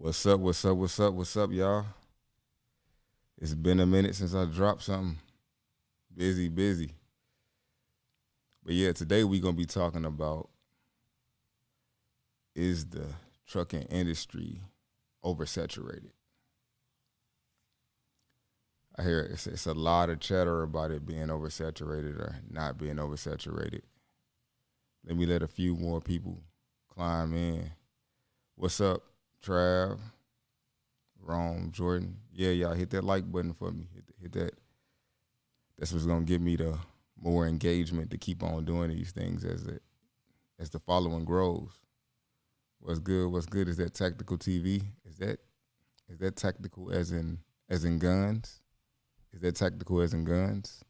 What's up? What's up? What's up? What's up, y'all? It's been a minute since I dropped something. Busy, busy. But yeah, today we gonna be talking about is the trucking industry oversaturated? I hear it's a lot of chatter about it being oversaturated or not being oversaturated. Let me let a few more people climb in. What's up, Trav, Rome, Jordan? Yeah, y'all hit that like button for me. Hit that. That's what's gonna give me the more engagement to keep on doing these things as the following grows. What's good? What's good? Is that tactical TV? Is that tactical as in guns? Is that tactical as in guns?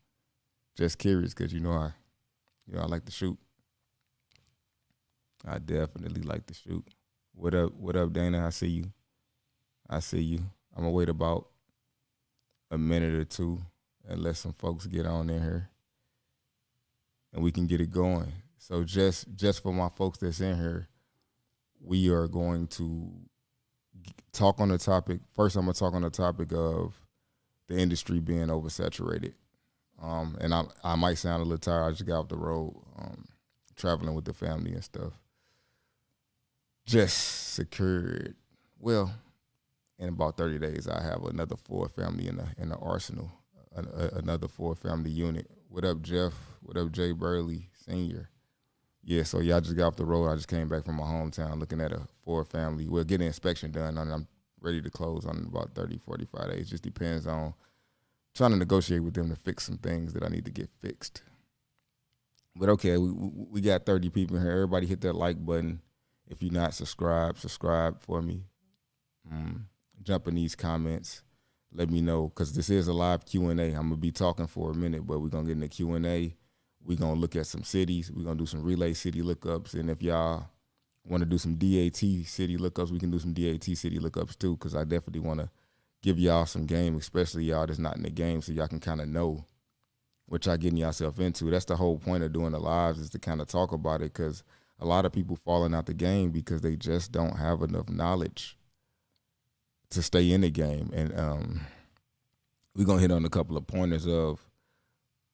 Just curious because I like to shoot. I definitely like to shoot. What up? What up, Dana? I see you. I see you. I'm gonna wait about a minute or two and let some folks get on in here, and we can get it going. So just for my folks that's in here, we are going to talk on the topic. First, I'm gonna talk on the topic of the industry being oversaturated. And I might sound a little tired. I just got off the road, traveling with the family and stuff. Just secured. Well, in about 30 days, I have another Ford family in the arsenal, another Ford family unit. What up, Jeff? What up, Jay Burley Senior? Yeah, so y'all just got off the road. I just came back from my hometown looking at a Ford family. We'll get an inspection done on it. I'm ready to close on about 30, 45 days. Just depends on trying to negotiate with them to fix some things that I need to get fixed. But okay, we got 30 people in here. Everybody hit that like button. If you're not subscribed, subscribe for me. Jump in these comments. Let me know, because this is a live Q&A. I'm going to be talking for a minute, but we're going to get in the Q&A. We're going to look at some cities. We're going to do some relay city lookups. And if y'all want to do some DAT city lookups, we can do some DAT city lookups too, because I definitely want to give y'all some game, especially y'all that's not in the game, so y'all can kind of know what y'all getting yourself into. That's the whole point of doing the lives, is to kind of talk about it, because a lot of people falling out the game because they just don't have enough knowledge to stay in the game. And we're going to hit on a couple of pointers of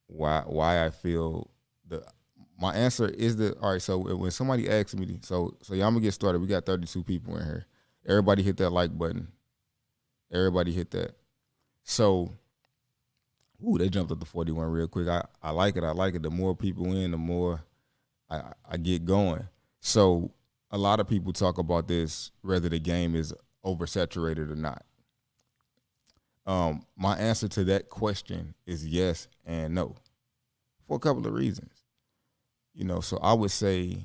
why I feel my answer is all right. So when somebody asks me, so y'all, I'm gonna get started. We got 32 people in here. Everybody hit that like button. Everybody hit that. So, they jumped up to 41 real quick. I like it. I like it. The more people in, the more I get going. So a lot of people talk about this, whether the game is oversaturated or not. My answer to that question is yes and no, for a couple of reasons. So I would say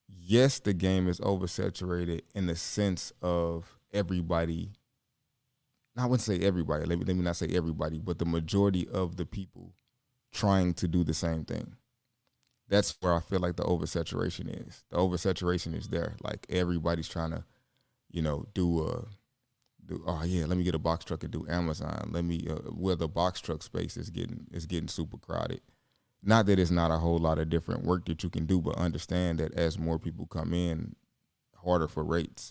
yes, the game is oversaturated in the sense of everybody. I wouldn't say everybody. Let me not say everybody, but the majority of the people trying to do the same thing. That's where I feel like the oversaturation is. The oversaturation is there. Like everybody's trying to, do oh yeah, let me get a box truck and do Amazon. Let me where the box truck space is getting super crowded. Not that it's not a whole lot of different work that you can do, but understand that as more people come in, harder for rates,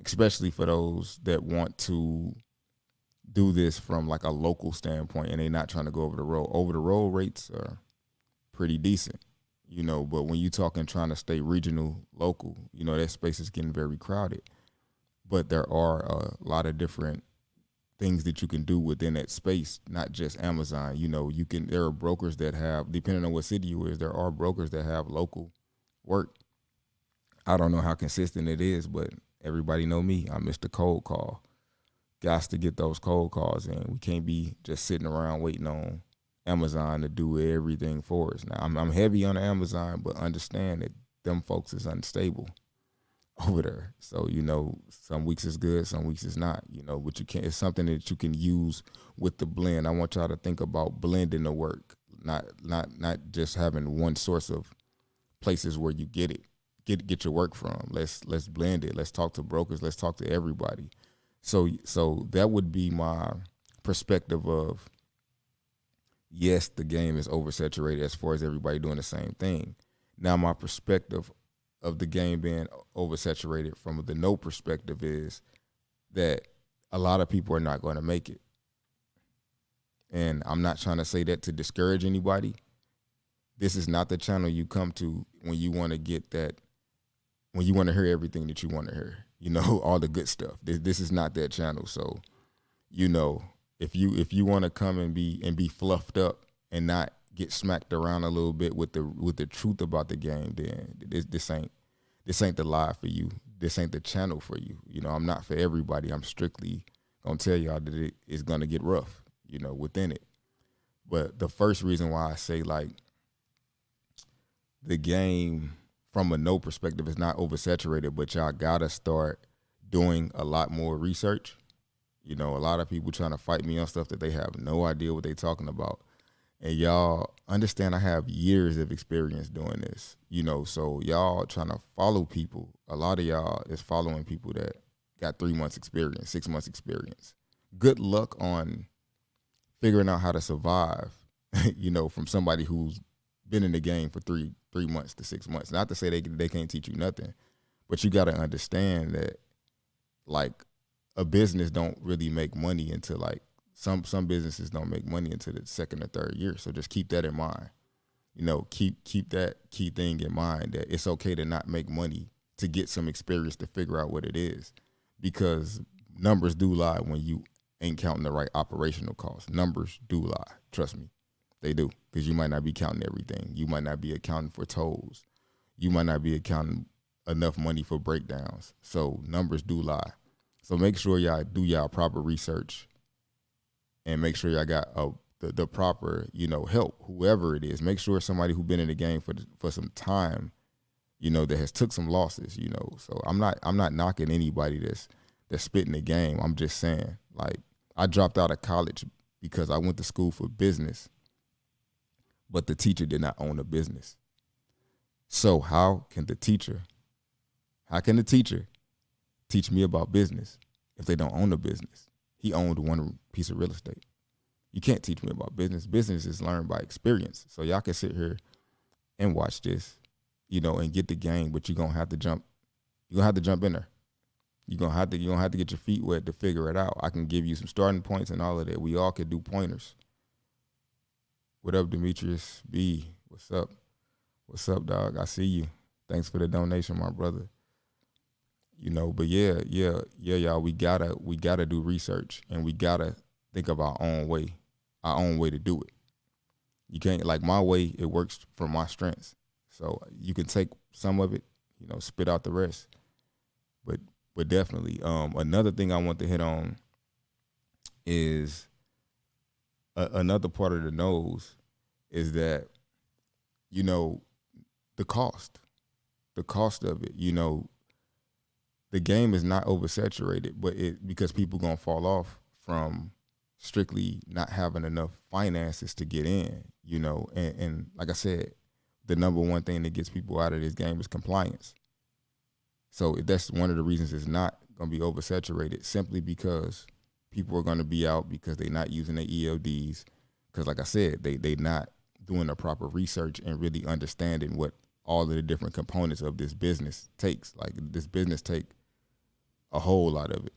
especially for those that want to do this from like a local standpoint and they're not trying to go over the road. Over the road rates are pretty decent, but when you talking trying to stay regional, local, that space is getting very crowded. But there are a lot of different things that you can do within that space, not just Amazon. There are brokers that have, depending on what city you is, there are brokers that have local work. I don't know how consistent it is, but everybody know me. I missed the cold call. Got to get those cold calls in. We can't be just sitting around waiting on Amazon to do everything for us. Now, I'm heavy on Amazon, but understand that them folks is unstable over there. So, some weeks is good, some weeks is not, but it's something that you can use with the blend. I want y'all to think about blending the work, not just having one source of places where you get your work from. Let's blend it. Let's talk to brokers. Let's talk to everybody. So that would be my perspective of, yes, the game is oversaturated as far as everybody doing the same thing. Now, my perspective of the game being oversaturated from the no perspective is that a lot of people are not going to make it. And I'm not trying to say that to discourage anybody. This is not the channel you come to when you want to get that, when you want to hear everything that you want to hear, you know, all the good stuff. This is not that channel. So, you know, if you want to come and be fluffed up and not get smacked around a little bit with the truth about the game, then this ain't the live for you. This ain't the channel for you. You know, I'm not for everybody. I'm strictly gonna tell y'all that it is gonna get rough, you know, within it. But the first reason why I say like the game from a no perspective is not oversaturated, but y'all gotta start doing a lot more research. You know, a lot of people trying to fight me on stuff that they have no idea what they talking about. And y'all understand I have years of experience doing this, you know, so y'all trying to follow people. A lot of y'all is following people that got 3 months experience, 6 months experience. Good luck on figuring out how to survive, you know, from somebody who's been in the game for three months to 6 months. Not to say they can't teach you nothing, but you got to understand that, like, a business don't really make money until, like, some businesses don't make money until the second or third year. So just keep that in mind. You know, keep that key thing in mind, that it's okay to not make money to get some experience to figure out what it is, because numbers do lie when you ain't counting the right operational costs. Numbers do lie. Trust me, they do, because you might not be counting everything. You might not be accounting for tolls. You might not be accounting enough money for breakdowns. So numbers do lie. So make sure y'all do y'all proper research, and make sure y'all got the proper, you know, help, whoever it is. Make sure somebody who been in the game for some time, you know, that has took some losses, you know. So I'm not knocking anybody that's spitting the game. I'm just saying, like, I dropped out of college because I went to school for business, but the teacher did not own a business. So how can the teacher teach me about business if they don't own a business? He owned one piece of real estate. You can't teach me about business. Business is learned by experience. So y'all can sit here and watch this, you know, and get the game, but you're gonna have to jump. You're gonna have to jump in there. You're gonna have to get your feet wet to figure it out. I can give you some starting points and all of that. We all could do pointers. What up, Demetrius B? What's up? What's up, dog? I see you. Thanks for the donation, my brother. You know, but yeah, y'all, we gotta do research, and we gotta think of our own way to do it. You can't, like, my way, it works for my strengths. So you can take some of it, you know, spit out the rest. But definitely, another thing I want to hit on is another part of the nose is that, you know, the cost of it, you know. The game is not oversaturated, but because people gonna fall off from strictly not having enough finances to get in, you know. And like I said, the number one thing that gets people out of this game is compliance. So that's one of the reasons it's not gonna be oversaturated, simply because people are gonna be out because they're not using their ELDs. Because like I said, they not doing the proper research and really understanding what all of the different components of this business takes. Like, this business take a whole lot of it,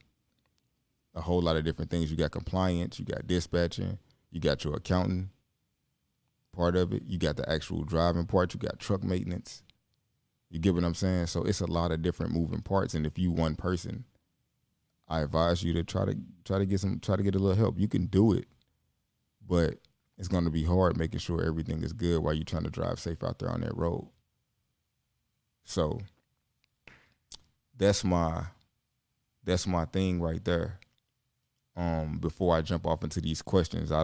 a whole lot of different things. You got compliance, you got dispatching, you got your accounting part of it, you got the actual driving part, you got truck maintenance. You get what I'm saying? So it's a lot of different moving parts. And if you one person, I advise you to try to get a little help. You can do it, but it's going to be hard making sure everything is good while you're trying to drive safe out there on that road. So that's my thing right there. Before I jump off into these questions, I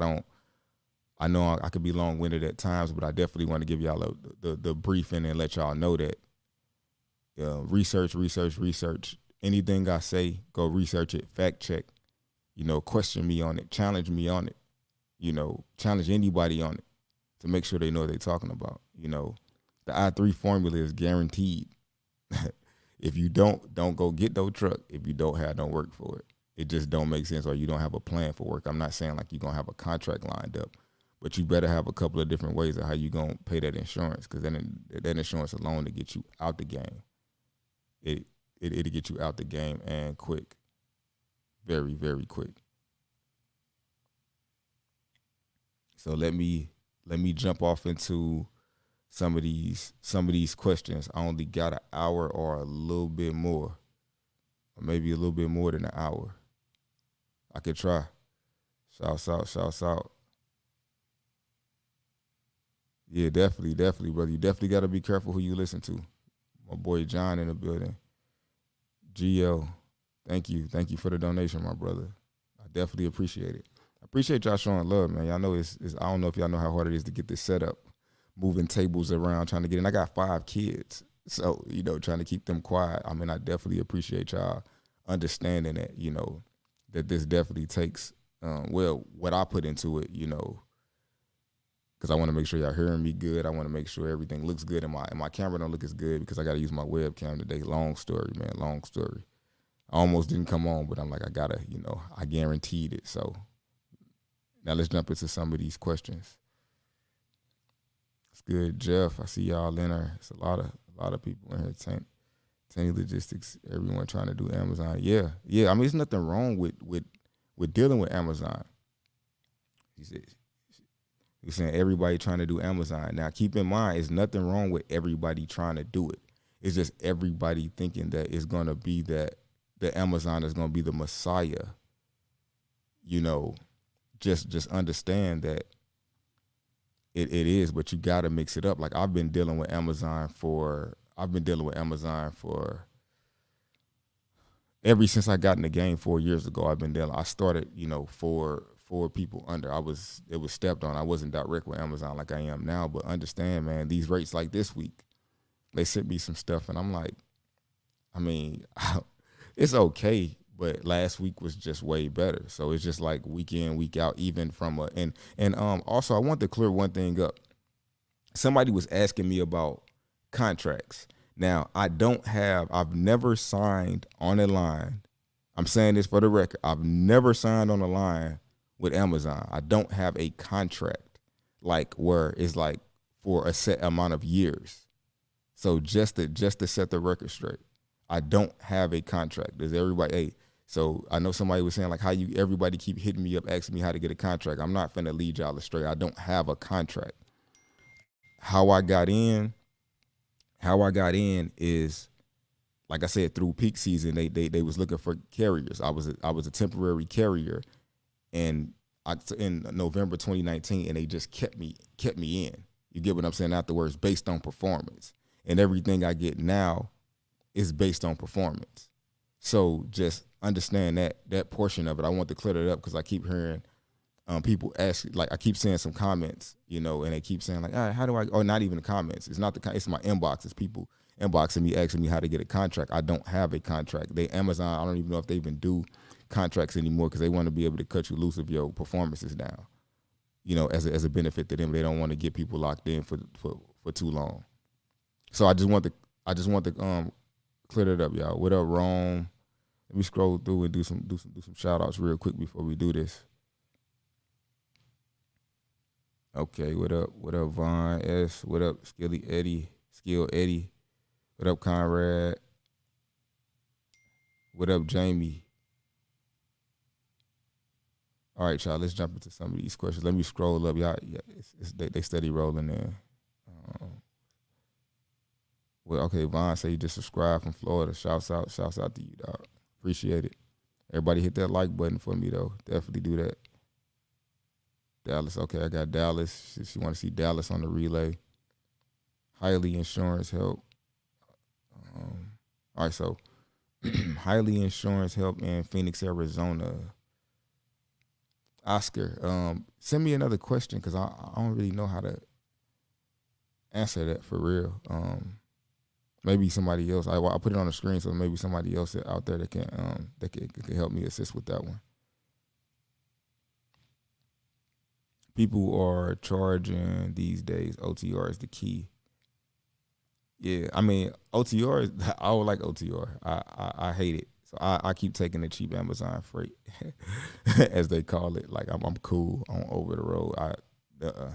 know I could be long-winded at times, but I definitely want to give y'all the briefing and let y'all know that research. Anything I say, go research it, fact check, you know, question me on it, challenge me on it, you know, challenge anybody on it to make sure they know what they're talking about. You know, the I3 formula is guaranteed. If you don't go get no truck. If you don't work for it. It just don't make sense, or you don't have a plan for work. I'm not saying like you're going to have a contract lined up, but you better have a couple of different ways of how you going to pay that insurance, because then that insurance alone to get you out the game. it'll get you out the game and quick, very, very quick. So let me jump off into some of these questions. I only got an hour or a little bit more, or maybe a little bit more than an hour. I could try. Shouts out, shouts out. Yeah, definitely, definitely, brother. You definitely got to be careful who you listen to. My boy John in the building. GL, thank you for the donation, my brother. I definitely appreciate it. I appreciate y'all showing love, man. Y'all know it's I don't know if y'all know how hard it is to get this set up, moving tables around, trying to get in. I got 5 kids, so trying to keep them quiet. I mean, I definitely appreciate y'all understanding that, that this definitely takes what I put into it, because I want to make sure y'all hearing me good. I want to make sure everything looks good, and my camera don't look as good because I got to use my webcam today. Long story, man. Long story. I almost didn't come on, but I'm like, I gotta, I guaranteed it. So now let's jump into some of these questions. It's good, Jeff. I see y'all in there. It's a lot of people in here. Tanny Logistics. Everyone trying to do Amazon. Yeah. I mean, there's nothing wrong with dealing with Amazon. He said. He's saying everybody trying to do Amazon. Now, keep in mind, there's nothing wrong with everybody trying to do it. It's just everybody thinking that it's going to be that the Amazon is going to be the Messiah. Just understand that it is, but you got to mix it up. Like I've been dealing with Amazon for ever since I got in the game 4 years ago. I started, for people under. It was stepped on. I wasn't direct with Amazon like I am now, but understand, man, these rates like this week, they sent me some stuff and I'm like, I mean, it's okay, but last week was just way better. So it's just like week in, week out, even from also I want to clear one thing up. Somebody was asking me about contracts. Now, I've never signed on a line. I'm saying this for the record. I've never signed on a line with Amazon. I don't have a contract like where it's like for a set amount of years. So just to set the record straight, I don't have a contract. Does everybody? Hey, so I know somebody was saying like everybody keep hitting me up asking me how to get a contract. I'm not finna lead y'all astray. I don't have a contract. How I got in is, like I said, through peak season, they was looking for carriers. I was a temporary carrier, and in November 2019, and they just kept me in. You get what I'm saying? Afterwards, based on performance, and everything I get now is based on performance. So just understand that portion of it. I want to clear that up because I keep hearing people ask, like I keep seeing some comments, and they keep saying like, all right, how do I? Or not even the comments. It's not it's my inbox. It's people inboxing me asking me how to get a contract. I don't have a contract. Amazon, I don't even know if they even do contracts anymore because they want to be able to cut you loose if your performance is down, as a benefit to them. They don't want to get people locked in for too long. So I just want to clear that up, y'all. What up, Rome? Let me scroll through and do some shout outs real quick before we do this. Okay, what up? What up, Vaughn S? What up, Skill Eddie? What up, Conrad? What up, Jamie? All right, y'all, let's jump into some of these questions. Let me scroll up, y'all. Yeah, they steady rolling in. Well, okay, Vaughn say you just subscribed from Florida. Shouts out to you, dog. Appreciate it. Everybody hit that like button for me, though. Definitely do that. Dallas, okay, I got Dallas. She want to see Dallas on the relay. Highly Insurance Help. All right, so Highly Insurance Help in Phoenix, Arizona. Oscar, send me another question because I don't really know how to answer that for real. Maybe somebody else. I put it on the screen, so maybe somebody else out there that can help me assist with that one. People are charging these days. OTR is the key. Yeah, I mean OTR is. I don't like OTR. I hate it. So I keep taking the cheap Amazon freight, as they call it. Like I'm cool on over the road.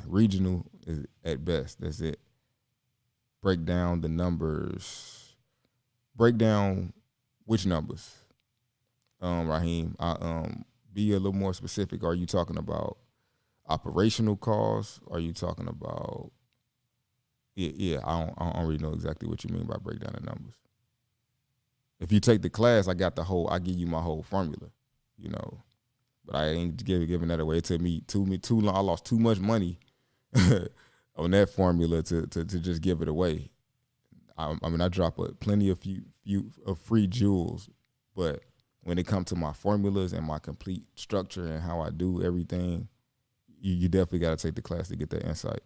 Regional is at best. That's it. Break down the numbers. break down which numbers, Raheem. Be a little more specific. Are you talking about operational costs? Are you talking about yeah, I don't really know exactly what you mean by break down the numbers. If you take the class, I give you my whole formula, you know. But I ain't giving that away. It took me too long. I lost too much money on that formula to just give it away. I mean, I drop plenty of few of free jewels, but when it comes to my formulas and my complete structure and how I do everything, you definitely got to take the class to get that insight.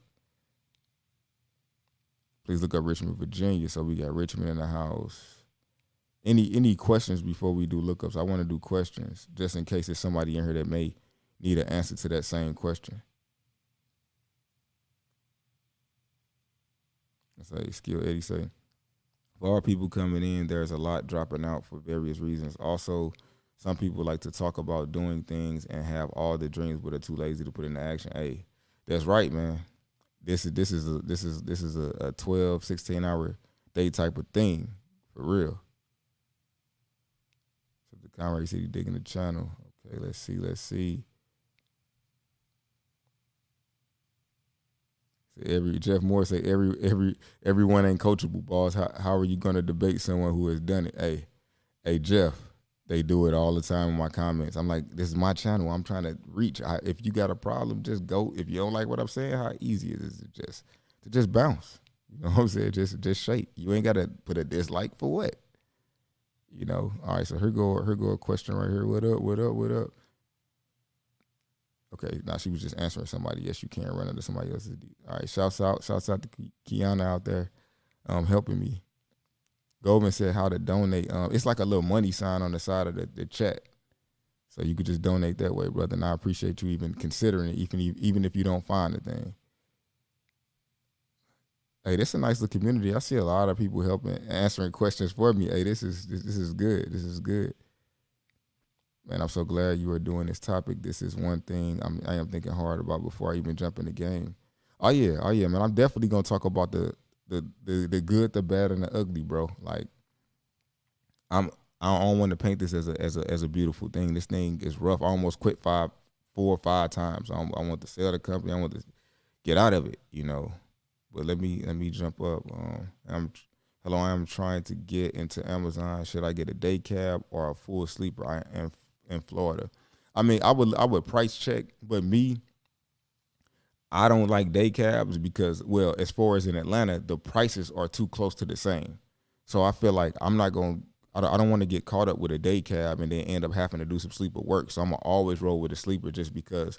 Please look up Richmond, Virginia. So we got Richmond in the house. Any questions before we do lookups? I want to do questions just in case there's somebody in here that may need an answer to that same question. That's how Skill Eddie say. For all people coming in, there's a lot dropping out for various reasons. Also, some people like to talk about doing things and have all the dreams, but are too lazy to put into action. Hey, that's right, man. This is a 12, 16 hour day type of thing for real. So the Conrad said he digging the channel. Okay, let's see. Jeff Moore say everyone ain't coachable, boss. How are you gonna debate someone who has done it? Hey Jeff, they do it all the time in my comments. I'm like, this is my channel. I'm trying to reach. If you got a problem, just go. If you don't like what I'm saying, how easy it is to just bounce. You know what I'm saying? Just shake. You ain't gotta put a dislike for what. You know. All right. So here go a question right here. What up? Okay, now she was just answering somebody. Yes, you can run into somebody else's. All right, shouts out to Kiana out there, helping me. Goldman said how to donate. It's like a little money sign on the side of the chat, so you could just donate that way, brother. And I appreciate you even considering it, even if you don't find the thing. Hey, this is a nice little community. I see a lot of people helping, answering questions for me. Hey, this is good. This is good. Man, I'm so glad you are doing this topic. This is one thing I am thinking hard about before I even jump in the game. Oh yeah, man. I'm definitely gonna talk about the good, the bad, and the ugly, bro. Like I don't want to paint this as a beautiful thing. This thing is rough. I almost quit 4 or 5 times. I want to sell the company. I want to get out of it, you know. But let me jump up. I'm trying to get into Amazon. Should I get a day cab or a full sleeper? I am in Florida. I mean, I would price check, but I don't like day cabs because, well, as far as in Atlanta, the prices are too close to the same. So I feel like I don't want to get caught up with a day cab and then end up having to do some sleeper work. So I'm gonna always roll with a sleeper just because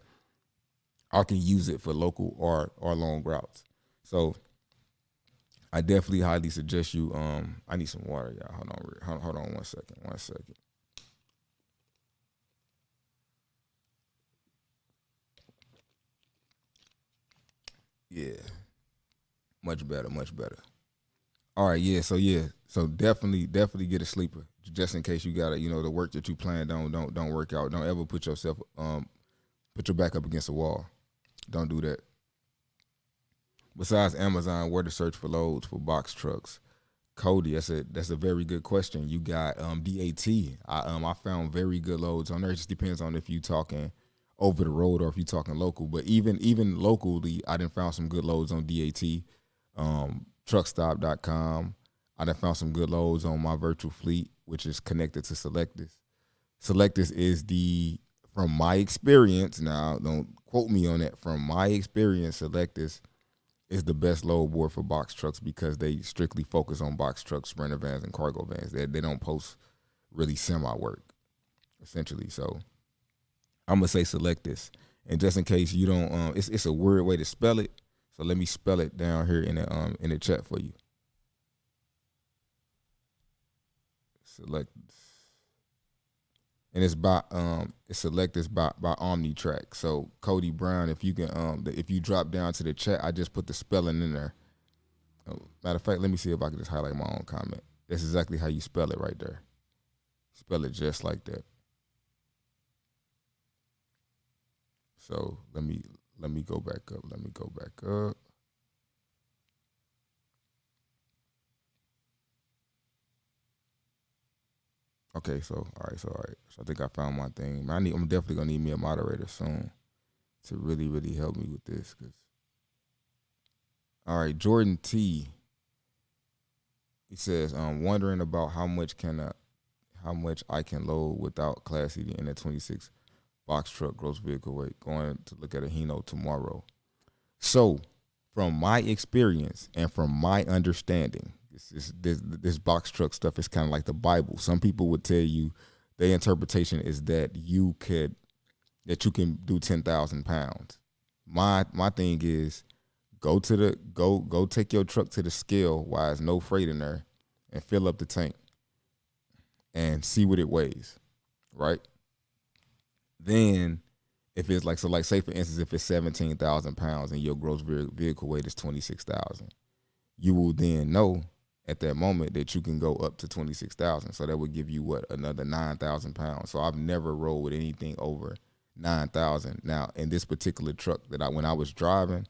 I can use it for local or long routes. So I definitely highly suggest you. I need some water, y'all. Hold on 1 second. 1 second. Yeah, much better. All right, so definitely get a sleeper just in case you got it. You know, the work that you planned on don't work out. Don't ever put your back up against a wall. Don't do that. Besides Amazon, where to search for loads for box trucks? Cody, that's a very good question. You got DAT. I found very good loads on there. It just depends on if you talking over the road or if you talking local. But even locally, I done found some good loads on DAT, truckstop.com. I done found some good loads on my virtual fleet, which is connected to Selectus. Selectus is from my experience, now don't quote me on that, from my experience, Selectus is the best load board for box trucks because they strictly focus on box trucks, sprinter vans, and cargo vans. They don't post really semi work, essentially. So I'm gonna say Selectus, and just in case you don't, it's a weird way to spell it. So let me spell it down here in the chat for you. Selectus, and it's Selectus by OmniTrack. So Cody Brown, if you can, if you drop down to the chat, I just put the spelling in there. Matter of fact, let me see if I can just highlight my own comment. That's exactly how you spell it right there. Spell it just like that. So let me go back up. Let me go back up. Okay, so all right. So I think I found my thing. I'm definitely gonna need me a moderator soon to really, really help me with this. Cause all right, Jordan T. He says, wondering about how much I can load without Class CD in a 26 box truck gross vehicle weight. Going to look at a Hino tomorrow. So, from my experience and from my understanding, this box truck stuff is kind of like the Bible. Some people would tell you their interpretation is that you can do 10,000 pounds. My thing is go take your truck to the scale while there's no freight in there and fill up the tank and see what it weighs, right? Then if it's like, so like, say for instance, if it's 17,000 pounds and your gross vehicle weight is 26,000, you will then know at that moment that you can go up to 26,000. So that would give you what, another 9,000 pounds. So I've never rolled with anything over 9,000. Now in this particular truck when I was driving,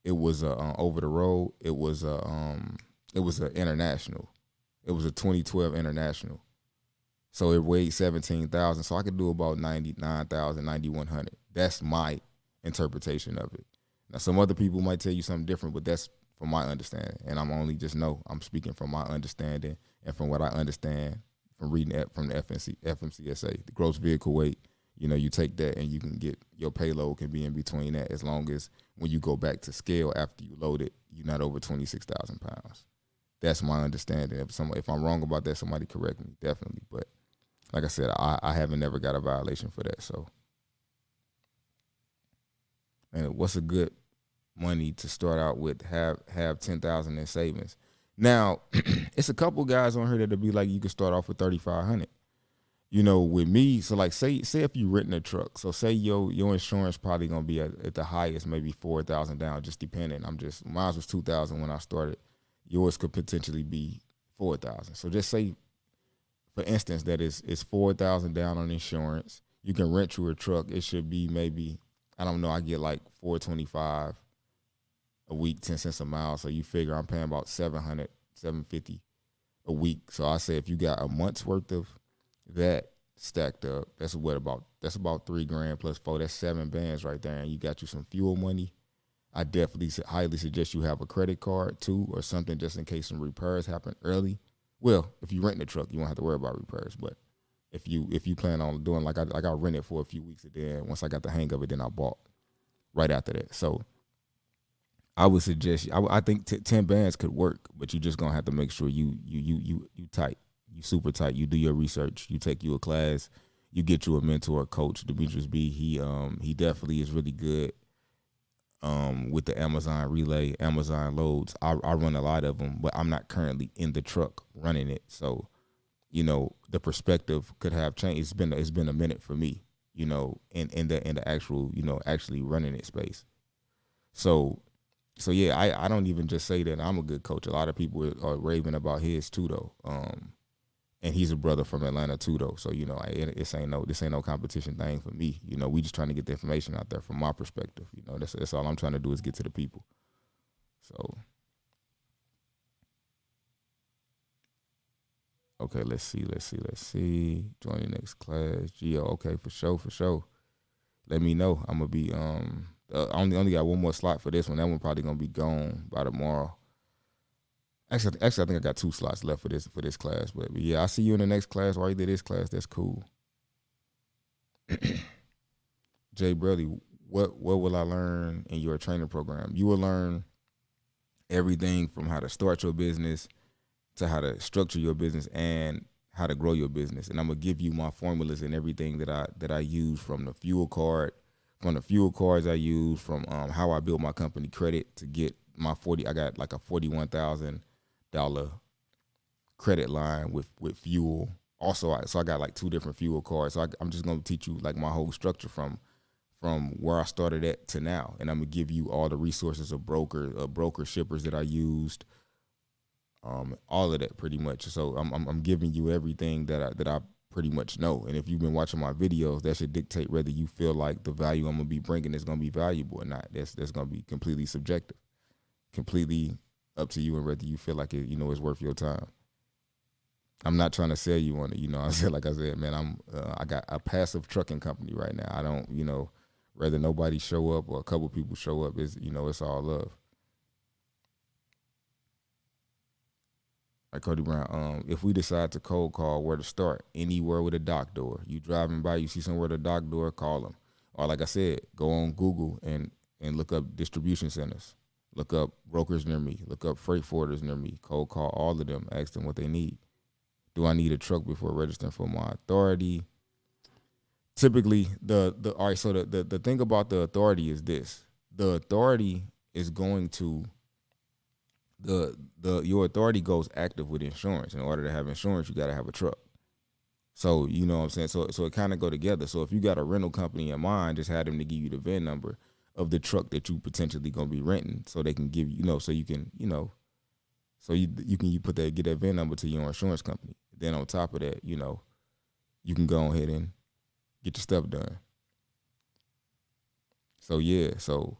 it was over the road. It was a international. It was a 2012 international. So it weighed 17,000. So I could do about 99,000, 9,100. That's my interpretation of it. Now, some other people might tell you something different, but that's from my understanding. And I'm speaking from my understanding and from what I understand from reading from the FMCSA, the gross vehicle weight. You take that and you can get your payload can be in between that, as long as when you go back to scale after you load it, you're not over 26,000 pounds. That's my understanding. If I'm wrong about that, somebody correct me, definitely. But like I said, I haven't never got a violation for that. So, and what's a good money to start out with? Have 10,000 in savings. Now, it's a couple guys on here that'll be like, you can start off with 3,500. With me, so like say if you renting a truck, so say your insurance probably gonna be at the highest maybe 4,000 down, just depending. Mine was 2,000 when I started. Yours could potentially be 4,000. So just say, for instance, that it's 4,000 down on insurance. You can rent you a truck. It should be maybe, I don't know, I get like 425 a week, 10 cents a mile. So you figure I'm paying about 700, 750 a week. So I say if you got a month's worth of that stacked up, that's about $3,000 plus 4. That's 7 bands right there, and you got you some fuel money. I definitely highly suggest you have a credit card too, or something, just in case some repairs happen early. Well, if you rent the truck, you won't have to worry about repairs. But if you plan on doing like I rented for a few weeks, and then once I got the hang of it, then I bought right after that. So I would suggest I think 10 bands could work, but you just gonna have to make sure you tight. You super tight. You do your research. You take you a class. You get you a mentor, coach. Demetrius B. He definitely is really good with the Amazon Relay, Amazon loads. I run a lot of them, but I'm not currently in the truck running it. So, the perspective could have changed. It's been a minute for me, in the actual, actually running it space. So yeah, I don't even just say that I'm a good coach. A lot of people are raving about his too, though. And he's a brother from Atlanta too, though. So this ain't no competition thing for me. We just trying to get the information out there from my perspective. That's all I'm trying to do is get to the people. So, okay, let's see. Join the next class, Gio. Okay, for sure. Let me know. I'm gonna be only got one more slot for this one. That one probably gonna be gone by tomorrow. Actually, I think I got 2 slots left for this class. But yeah, I'll see you in the next class, or either this class. That's cool. Jay Burley, what will I learn in your training program? You will learn everything from how to start your business to how to structure your business and how to grow your business. And I'm gonna give you my formulas and everything that I use, from the fuel cards I use, from how I build my company credit to get my 40. I got like a $41,000 credit line with fuel. Also, I got like 2 different fuel cards. So I'm just gonna teach you like my whole structure from where I started at to now, and I'm gonna give you all the resources of broker shippers that I used, all of that pretty much. So I'm giving you everything that I pretty much know. And if you've been watching my videos, that should dictate whether you feel like the value I'm gonna be bringing is gonna be valuable or not. That's gonna be completely subjective, completely up to you, and whether you feel like it, is worth your time. I'm not trying to sell you on it. You know, I said, like I said, man, I got a passive trucking company right now. I don't, rather nobody show up or a couple people show up, is, it's all love. Like Cody Brown, if we decide to cold call, where to start? Anywhere with a dock door. You driving by, you see somewhere with a dock door, call them. Or like I said, go on Google and look up distribution centers. Look up brokers near me. Look up freight forwarders near me. Cold call all of them. Ask them what they need. Do I need a truck before registering for my authority? Typically, all right. So the thing about the authority is this: the authority is going to your authority goes active with insurance. In order to have insurance, you got to have a truck. So you know what I'm saying. So it kind of go together. So if you got a rental company in mind, just have them to give you the VIN number of the truck that you potentially gonna be renting, so they can give you, so you can, so you can get that VIN number to your insurance company. Then on top of that, you can go ahead and get your stuff done. So yeah, so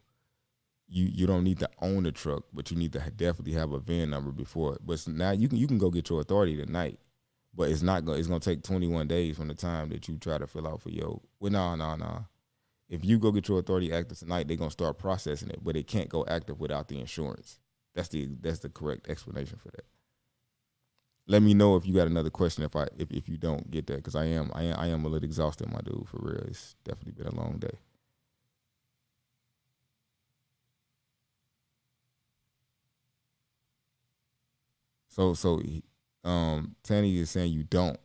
you don't need to own the truck, but you need to definitely have a VIN number before. But now you can go get your authority tonight, but it's gonna take 21 days from the time that you try to fill out for your. Well, no. If you go get your authority active tonight, they're gonna start processing it, but it can't go active without the insurance. That's the correct explanation for that. Let me know if you got another question if you don't get that, because I am a little exhausted, my dude, for real. It's definitely been a long day. So Tanny is saying you don't.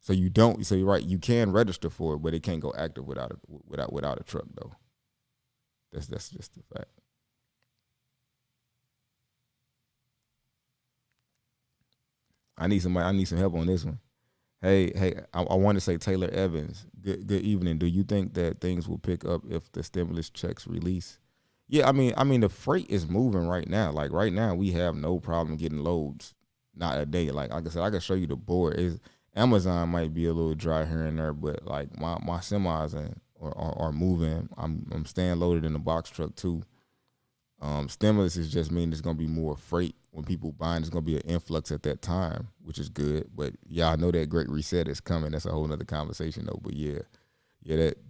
So you don't. So you're right. You can register for it, but it can't go active without a truck though. That's just the fact. I need some help on this one. Hey, I want to say Taylor Evans. Good evening. Do you think that things will pick up if the stimulus checks release? Yeah, I mean the freight is moving right now. Like right now, we have no problem getting loads. Not a day. Like I said, I can show you the board. Is Amazon might be a little dry here and there, but like my semis are moving. I'm staying loaded in the box truck too. Stimulus is just mean there's gonna be more freight when people buying. There's gonna be an influx at that time, which is good. But yeah, I know that great reset is coming. That's a whole nother conversation though. But yeah,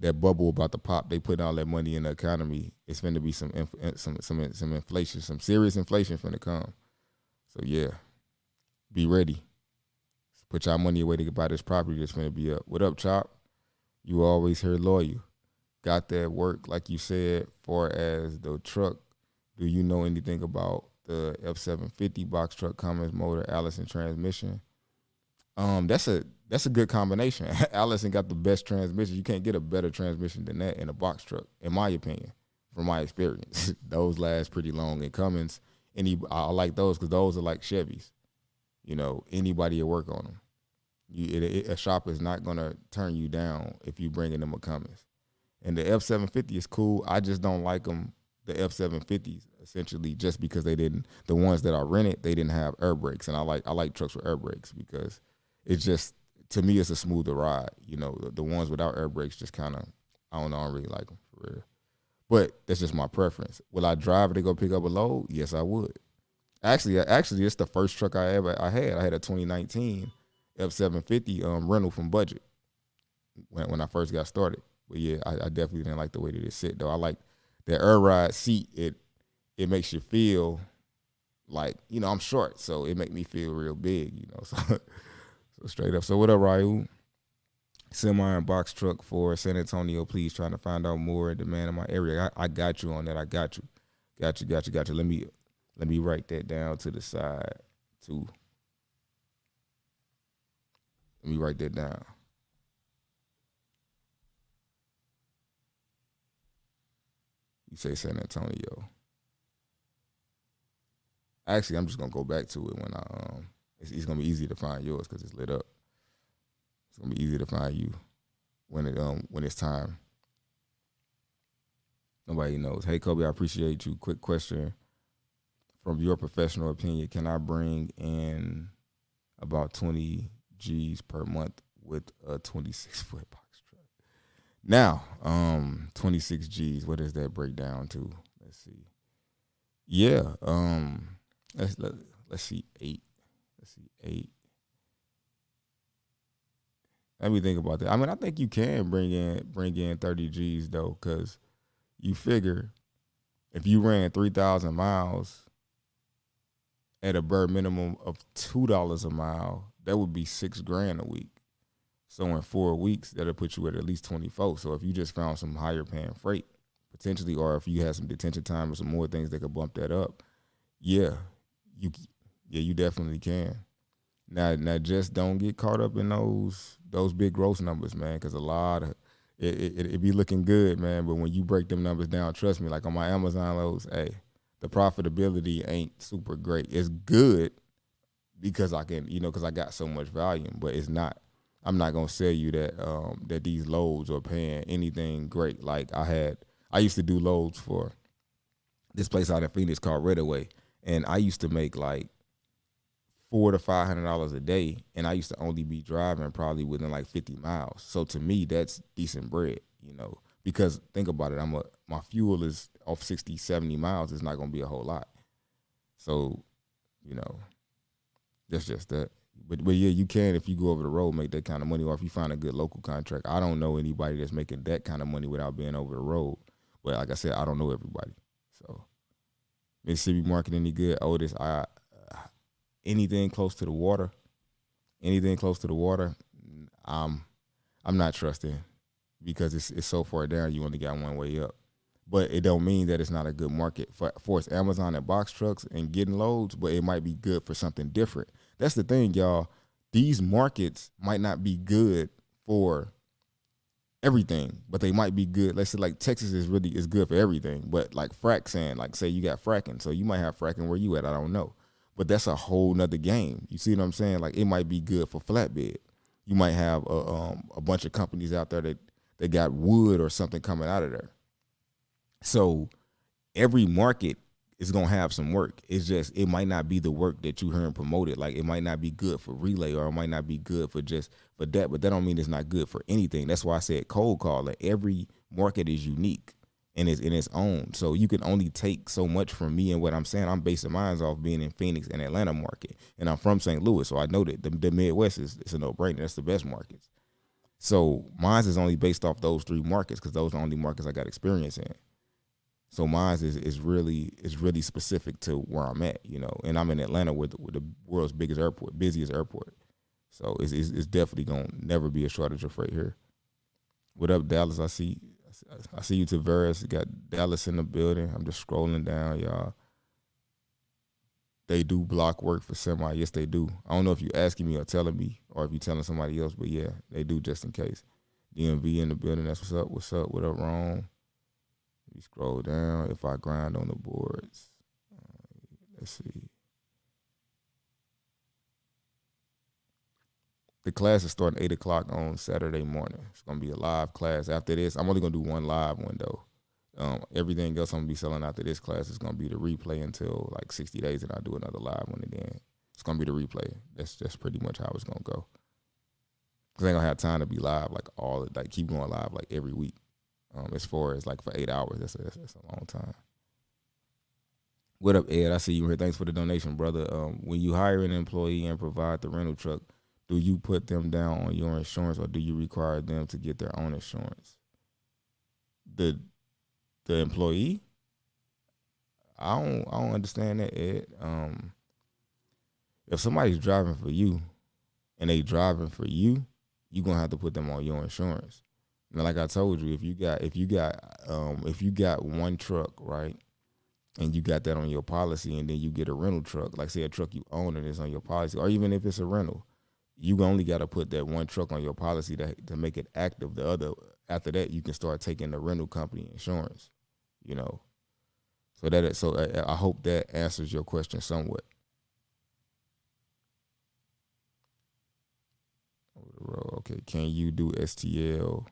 that bubble about to pop. They put all that money in the economy. It's going to be some inflation, some serious inflation finna come. So yeah, be ready. Put y'all money away to buy this property that's finna be up. What up, Chop? You always here loyal. Got that work, like you said, far as the truck. Do you know anything about the F750 box truck, Cummins motor, Allison transmission? That's a good combination. Allison got the best transmission. You can't get a better transmission than that in a box truck, in my opinion, from my experience. Those last pretty long. And Cummins, I like those because those are like Chevys. Anybody will work on them. A shop is not gonna turn you down if you bringing them a Cummins. And the F750 is cool. I just don't like them. The F750s essentially just because the ones that I rented, they didn't have air brakes, and I like trucks with air brakes because it's just, to me, it's a smoother ride. The ones without air brakes just kind of, I don't know, I don't really like them for real. But that's just my preference. Will I drive it to go pick up a load? Yes, I would. Actually, it's the first truck I had. I had a 2019 F750 rental from Budget when I first got started. But yeah, I definitely didn't like the way that it sit though. I like the air ride seat. It makes you feel like, I'm short, so it make me feel real big. So straight up. So what up, Raul? Semi and box truck for San Antonio, please. Trying to find out more demand in my area. I got you on that. I got you. Got you. Let me write that down to the side too. Let me write that down. You say San Antonio. Actually, I'm just gonna go back to it when it's gonna be easy to find yours because it's lit up. It's gonna be easy to find you when it's time. Nobody knows. Hey Coby, I appreciate you. Quick question. From your professional opinion, can I bring in about 20 G's per month with a 26-foot box truck? Now, 26 G's, what does that break down to? Let's see. Yeah, let's see, 8. Let's see, 8. Let me think about that. I mean, I think you can bring in 30 G's though, because you figure if you ran 3,000 miles at a bare minimum of $2 a mile, that would be $6,000 a week. So in 4 weeks, that'll put you at least 24. So if you just found some higher paying freight potentially, or if you had some detention time or some more things that could bump that up, yeah, you you definitely can. Now just don't get caught up in those big gross numbers, man, because a lot of it be looking good, man. But when you break them numbers down, trust me, like on my Amazon loads, hey, the profitability ain't super great. It's good because I can, because I got so much volume, but it's not. I'm not gonna sell you that these loads are paying anything great. Like I used to do loads for this place out in Phoenix called Redaway, and I used to make like $400 to $500 a day, and I used to only be driving probably within like 50 miles. So to me, that's decent bread, because think about it, my fuel is off 60, 70 miles. It's not gonna be a whole lot. So, that's just that. But yeah, you can, if you go over the road, make that kind of money, or if you find a good local contract. I don't know anybody that's making that kind of money without being over the road. But like I said, I don't know everybody. So Mississippi market any good? Otis, anything close to the water, I'm not trusting, because it's so far down. You only got one way up. But it don't mean that it's not a good market for us Amazon and box trucks and getting loads, but it might be good for something different. That's the thing, y'all. These markets might not be good for everything, but they might be good. Let's say like Texas is good for everything, but like frac sand, like say you got fracking, so you might have fracking where you at, I don't know. But that's a whole nother game. You see what I'm saying? Like it might be good for flatbed. You might have a bunch of companies out there that got wood or something coming out of there. So every market is gonna have some work. It's just it might not be the work that you heard promoted. Like it might not be good for relay, or it might not be good for that. But that don't mean it's not good for anything. That's why I said cold caller. Every market is unique and is in its own. So you can only take so much from me and what I'm saying. I'm basing mine off being in Phoenix and Atlanta market, and I'm from St. Louis, so I know that the Midwest it's a no-brainer. That's the best markets. So mine is only based off those 3 markets because those are the only markets I got experience in. So mine is really specific to where I'm at, and I'm in Atlanta with the world's busiest airport. So it's definitely gonna never be a shortage of freight here. What up, Dallas? I see you, Tavares. You got Dallas in the building. I'm just scrolling down, y'all. They do block work for semi. Yes, they do. I don't know if you asking me or telling me, or if you telling somebody else, but yeah, they do just in case. DMV in the building. That's what's up. What's up? What up, Rome? You scroll down. If I grind on the boards, let's see. The class is starting 8 o'clock on Saturday morning. It's gonna be a live class. After this, I'm only gonna do one live one though. Everything else I'm gonna be selling after this class is gonna be the replay until like 60 days, and I'll do another live one, and then it's gonna be the replay. That's pretty much how it's gonna go. Cause I ain't gonna have time to be live keep going live like every week. As far as like for 8 hours, that's a long time. What up, Ed? I see you here. Thanks for the donation, brother. When you hire an employee and provide the rental truck, do you put them down on your insurance, or do you require them to get their own insurance? The employee? I don't understand that, Ed. If somebody's driving for you and they driving for you, you're gonna have to put them on your insurance. Now, like I told you, if you got one truck, right, and you got that on your policy, and then you get a rental truck, like say a truck you own and it's on your policy, or even if it's a rental, you only got to put that one truck on your policy to make it active. The other, after that, you can start taking the rental company insurance, So I hope that answers your question somewhat. Okay, can you do STL?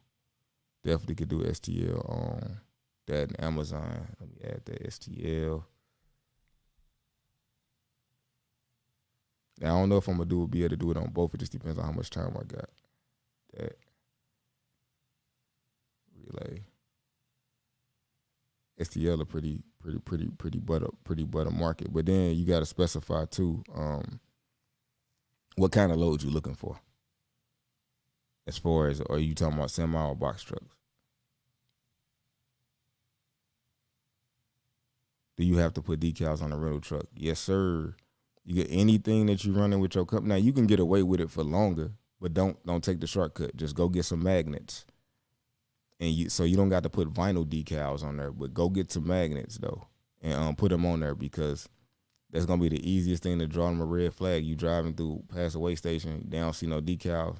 Definitely could do STL on that in Amazon. Let me add that STL. Now, I don't know if I'm gonna be able to do it on both. It just depends on how much time I got. That relay. STL a pretty butter market. But then you gotta specify too, what kind of load you looking for. As far as, are you talking about semi or box trucks? Do you have to put decals on a rental truck? Yes, sir. You get anything that you running with your company. Now you can get away with it for longer, but don't take the shortcut. Just go get some magnets, and you don't got to put vinyl decals on there, but go get some magnets though, and put them on there, because that's gonna be the easiest thing to draw them a red flag. You driving through past a weigh station, they don't see no decals,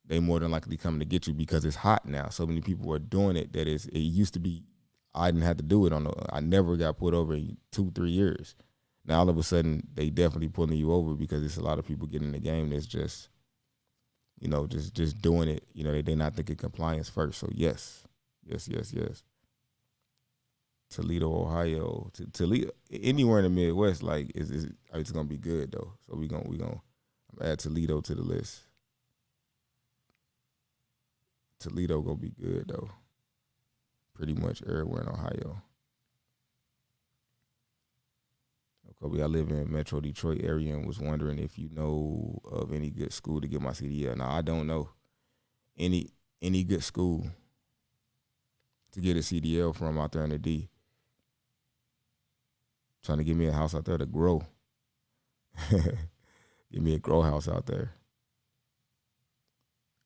they more than likely coming to get you, because it's hot now. So many people are doing it that it used to be I didn't have to do it I never got pulled over in 2-3 years. Now all of a sudden they definitely pulling you over, because there's a lot of people getting in the game that's just, just doing it. They're not thinking compliance first. So yes, yes, yes, yes. Toledo, Ohio, Toledo, anywhere in the Midwest, like it's gonna be good though. So we gonna add Toledo to the list. Toledo gonna be good though. Pretty much everywhere in Ohio. Kobe, I live in Metro Detroit area and was wondering if you know of any good school to get my CDL. Now I don't know any good school to get a CDL from out there in the D. Trying to give me a house out there to grow. Give me a grow house out there.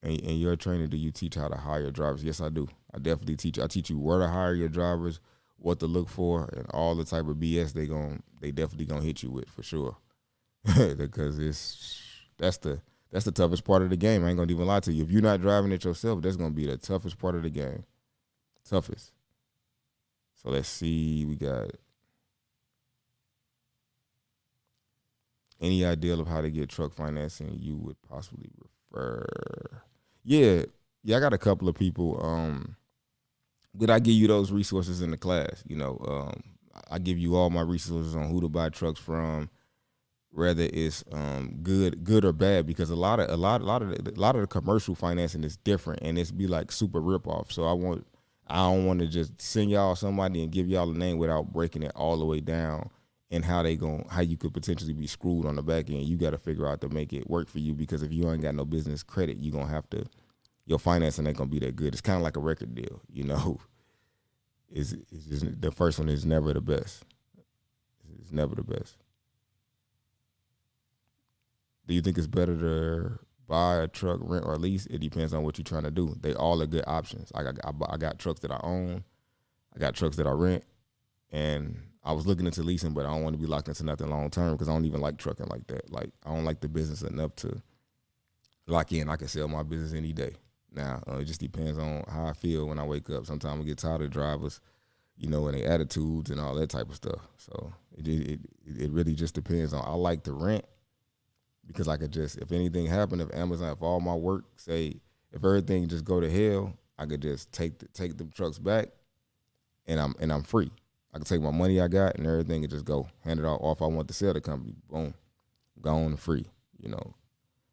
And your training, do you teach how to hire drivers? Yes, I do. I definitely teach. I teach you where to hire your drivers, what to look for, and all the type of BS they definitely gonna hit you with for sure. Because that's the toughest part of the game. I ain't gonna even lie to you. If you're not driving it yourself, that's gonna be the toughest part of the game. Toughest. So let's see. We got any idea of how to get truck financing you would possibly refer? Yeah, I got a couple of people. Did I give you those resources in the class? I give you all my resources on who to buy trucks from, whether it's good or bad, because a lot of the commercial financing is different, and it's be like super rip off. So I don't want to just send y'all somebody and give y'all a name without breaking it all the way down, and how you could potentially be screwed on the back end. You got to figure out to make it work for you, because if you ain't got no business credit, you gonna have to, your financing ain't gonna be that good. It's kind of like a record deal, It's just, the first one is never the best. It's never the best. Do you think it's better to buy a truck, rent, or lease? It depends on what you're trying to do. They all are good options. I got trucks that I own. I got trucks that I rent, and I was looking into leasing, but I don't want to be locked into nothing long term, because I don't even like trucking like that. Like, I don't like the business enough to lock in. I can sell my business any day. Now, it just depends on how I feel when I wake up. Sometimes I get tired of drivers, and their attitudes and all that type of stuff. So it really just depends on. I like to rent, because I could just, if anything happened, if all my work, say, if everything just go to hell, I could just take the trucks back, and I'm free. I can take my money I got and everything and just go hand it off. Or if I want to sell the company, boom, gone and free.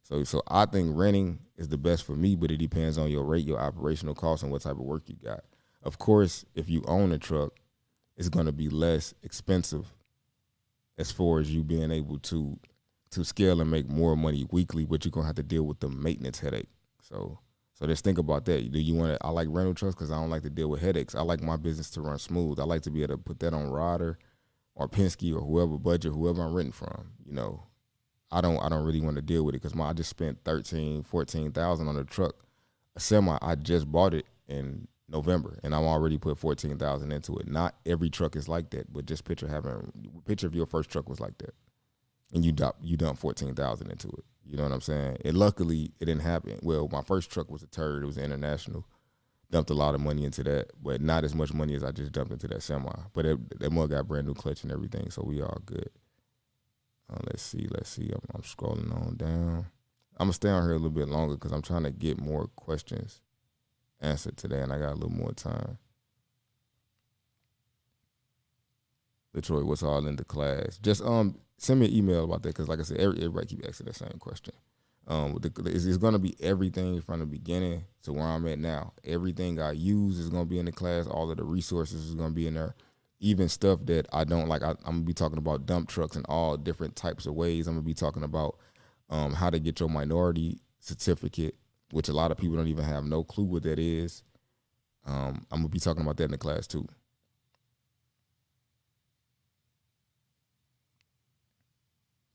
So I think renting is the best for me, but it depends on your rate, your operational costs, and what type of work you got. Of course, if you own a truck, it's going to be less expensive as far as you being able to scale and make more money weekly, but you're going to have to deal with the maintenance headache. So just think about that. Do you want to? I like rental trucks because I don't like to deal with headaches. I like my business to run smooth. I like to be able to put that on Ryder or Penske or whoever I'm renting from. I don't really want to deal with it, because I just spent $14,000 on a truck, a semi. I just bought it in November, and I'm already put $14,000 into it. Not every truck is like that, but just picture if your first truck was like that, and you dumped $14,000 into it. You know what I'm saying? And luckily, it didn't happen. Well, my first truck was a turd. It was international. Dumped a lot of money into that, but not as much money as I just dumped into that semi. But that mug got brand new clutch and everything, so we all good. Let's see. I'm scrolling on down. I'm going to stay on here a little bit longer, because I'm trying to get more questions answered today, and I got a little more time. Detroit, what's all in the class? Just send me an email about that, because like I said, everybody keep asking that same question. It's going to be everything from the beginning to where I'm at now. Everything I use is going to be in the class. All of the resources is going to be in there. Even stuff that I don't like. I'm going to be talking about dump trucks in all different types of ways. I'm going to be talking about how to get your minority certificate, which a lot of people don't even have no clue what that is. I'm gonna be talking about that in the class too.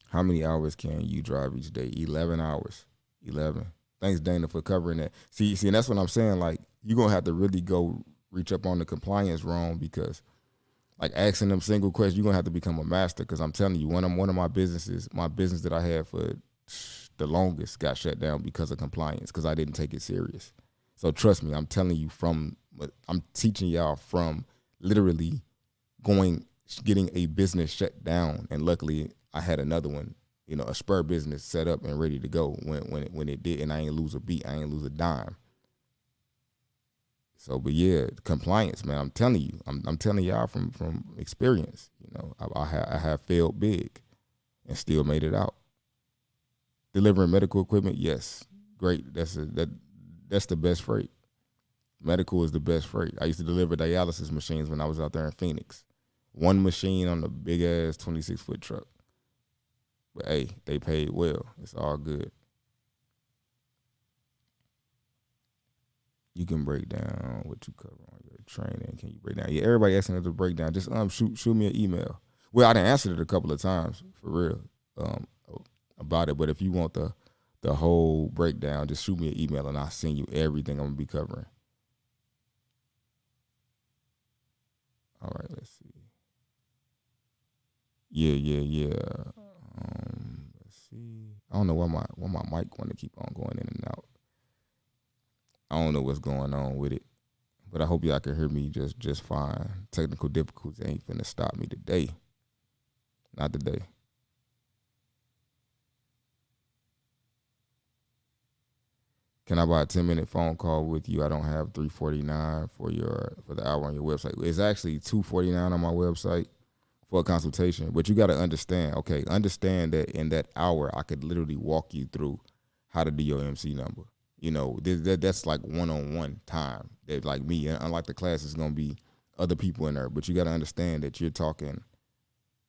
How many hours can you drive each day? 11 hours. 11. Thanks, Dana, for covering that. See, and that's what I'm saying. Like, you're going to have to really go reach up on the compliance wrong, because, like, asking them single questions, you're going to have to become a master, because I'm telling you, one of my businesses, my business that I had for the longest got shut down because of compliance, because I didn't take it serious. So trust me, I'm telling you I'm teaching y'all from literally getting a business shut down, and luckily I had another one, a spur business set up and ready to go when it did, and I ain't lose a beat, I ain't lose a dime. So, but yeah, compliance, man, I'm telling you, I'm telling y'all from experience. I have failed big and still made it out. Delivering medical equipment, yes, great. That's the best freight. Medical is the best freight. I used to deliver dialysis machines when I was out there in Phoenix. One machine on the big ass 26-foot truck. But hey, they paid well. It's all good. You can break down what you cover on your training. Can you break down? Yeah, everybody asking us to break down. Just shoot me an email. Well, I done answered it a couple of times for real about it. But if you want the whole breakdown, just shoot me an email and I'll send you everything I'm gonna be covering. All right, let's see. Yeah. Let's see. I don't know why my mic want to keep on going in and out. I don't know what's going on with it, but I hope y'all can hear me just fine. Technical difficulties ain't finna stop me today. Not today. Can I buy a 10-minute phone call with you? I don't have $349 for the hour on your website. It's actually $249 on my website for a consultation. But you got to understand that in that hour, I could literally walk you through how to do your MC number. That's like one-on-one time. That, like me, unlike the class, it's gonna be other people in there. But you got to understand that you're talking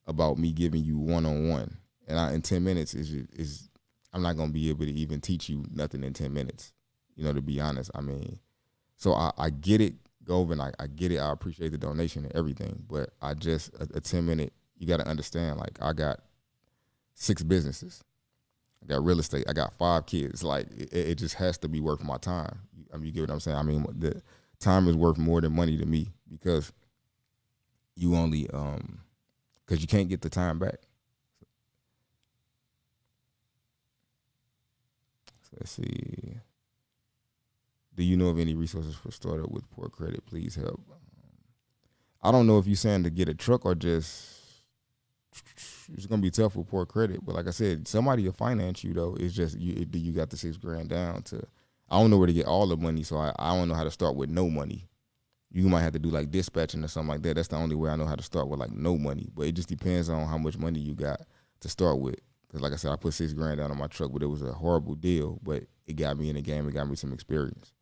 about me giving you one-on-one, and in 10 minutes is I'm not gonna be able to even teach you nothing in 10 minutes. To be honest, I mean, so I get it, Govin. I get it. I appreciate the donation and everything, but I just a 10-minute. You got to understand. Like, I got 6 businesses. I got real estate. I got 5 kids. Like, it just has to be worth my time. I mean, you get what I'm saying? I mean, the time is worth more than money to me, because you only because you can't get the time back. So let's see. Do you know of any resources for startup with poor credit? Please help. I don't know if you're saying to get a truck or just it's gonna be tough with poor credit. But like I said, somebody will finance you though. It's just you got the $6,000 down to. I don't know where to get all the money, so I don't know how to start with no money. You might have to do like dispatching or something like that. That's the only way I know how to start with, like, no money. But it just depends on how much money you got to start with. Because like I said, I put $6,000 down on my truck, but it was a horrible deal. But it got me in the game. It got me some experience.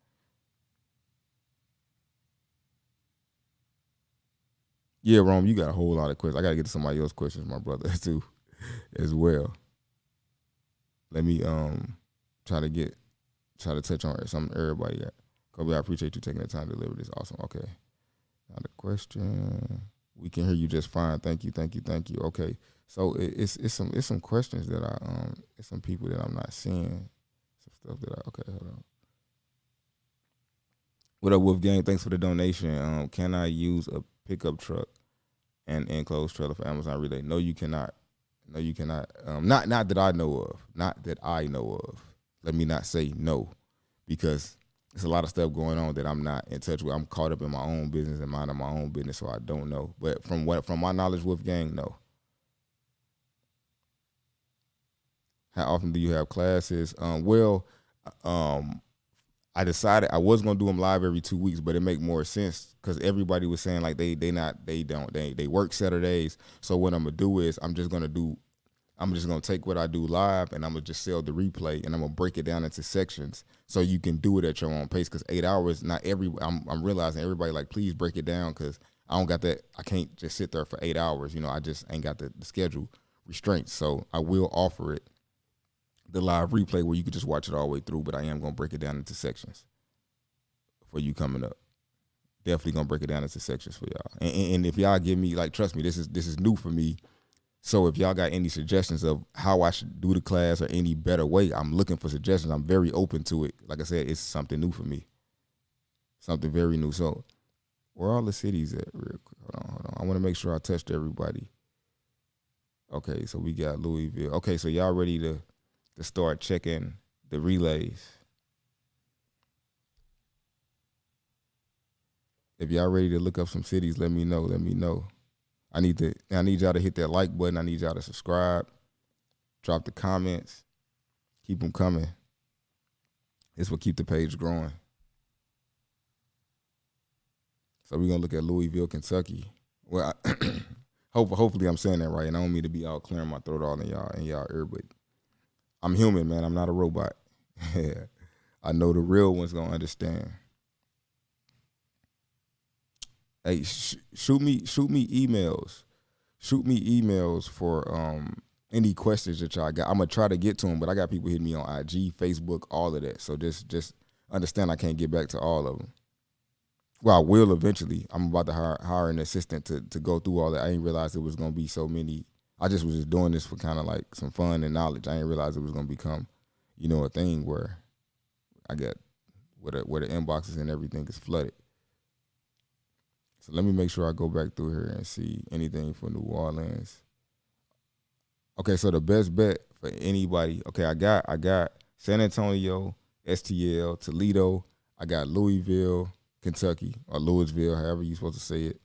Yeah, Rome, you got a whole lot of questions. I got to get to somebody else's questions, my brother, too, as well. Let me try to touch on something everybody got. Coby, I appreciate you taking the time to deliver this. Awesome. Okay. Now the question. We can hear you just fine. Thank you. Okay. So it's some questions that it's some people that I'm not seeing. Some stuff that okay, hold on. What up, Wolfgang? Thanks for the donation. Can I use a pickup truck and enclosed trailer for Amazon Relay? No, you cannot. Not that I know of. Not that I know of. Let me not say no, because there's a lot of stuff going on that I'm not in touch with. I'm caught up in my own business and minding my own business, so I don't know. But from my knowledge, Wolfgang, no. How often do you have classes? I decided I was gonna do them live every 2 weeks, but it make more sense because everybody was saying like they work Saturdays. So what I'm gonna do is I'm just gonna take what I do live and I'm gonna just sell the replay and I'm gonna break it down into sections so you can do it at your own pace. Because 8 hours, I'm realizing everybody like, please break it down because I don't got that. I can't just sit there for 8 hours. I just ain't got the schedule restraints. So I will offer it the live replay where you could just watch it all the way through, but I am gonna break it down into sections for you coming up. Definitely gonna break it down into sections for y'all. And if y'all give me, like, trust me, this is new for me. So if y'all got any suggestions of how I should do the class or any better way, I'm looking for suggestions. I'm very open to it. Like I said, it's something new for me. Something very new. So where are all the cities at real quick? Hold on. I want to make sure I touched everybody. Okay, so we got Louisville. Okay, so y'all ready to start checking the relays. If y'all ready to look up some cities, let me know. Let me know. I need y'all to hit that like button. I need y'all to subscribe. Drop the comments. Keep them coming. This will keep the page growing. So we're gonna look at Louisville, Kentucky. Well, hopefully I'm saying that right, and I don't mean to be out clearing my throat all in y'all ear, but I'm human, man. I'm not a robot. I know the real ones gonna understand. Hey, shoot me emails. Shoot me emails for any questions that y'all got. I'm gonna try to get to them, but I got people hitting me on IG, Facebook, all of that. So just understand I can't get back to all of them. Well, I will eventually. I'm about to hire an assistant to go through all that. I didn't realize it was gonna be so many. I just was just doing this for kind of like some fun and knowledge. I didn't realize it was gonna become, a thing where I get where the inboxes and everything is flooded. So let me make sure I go back through here and see anything for New Orleans. Okay, so the best bet for anybody. Okay, I got San Antonio, STL, Toledo. I got Louisville, Kentucky, or Louisville, however you're supposed to say it.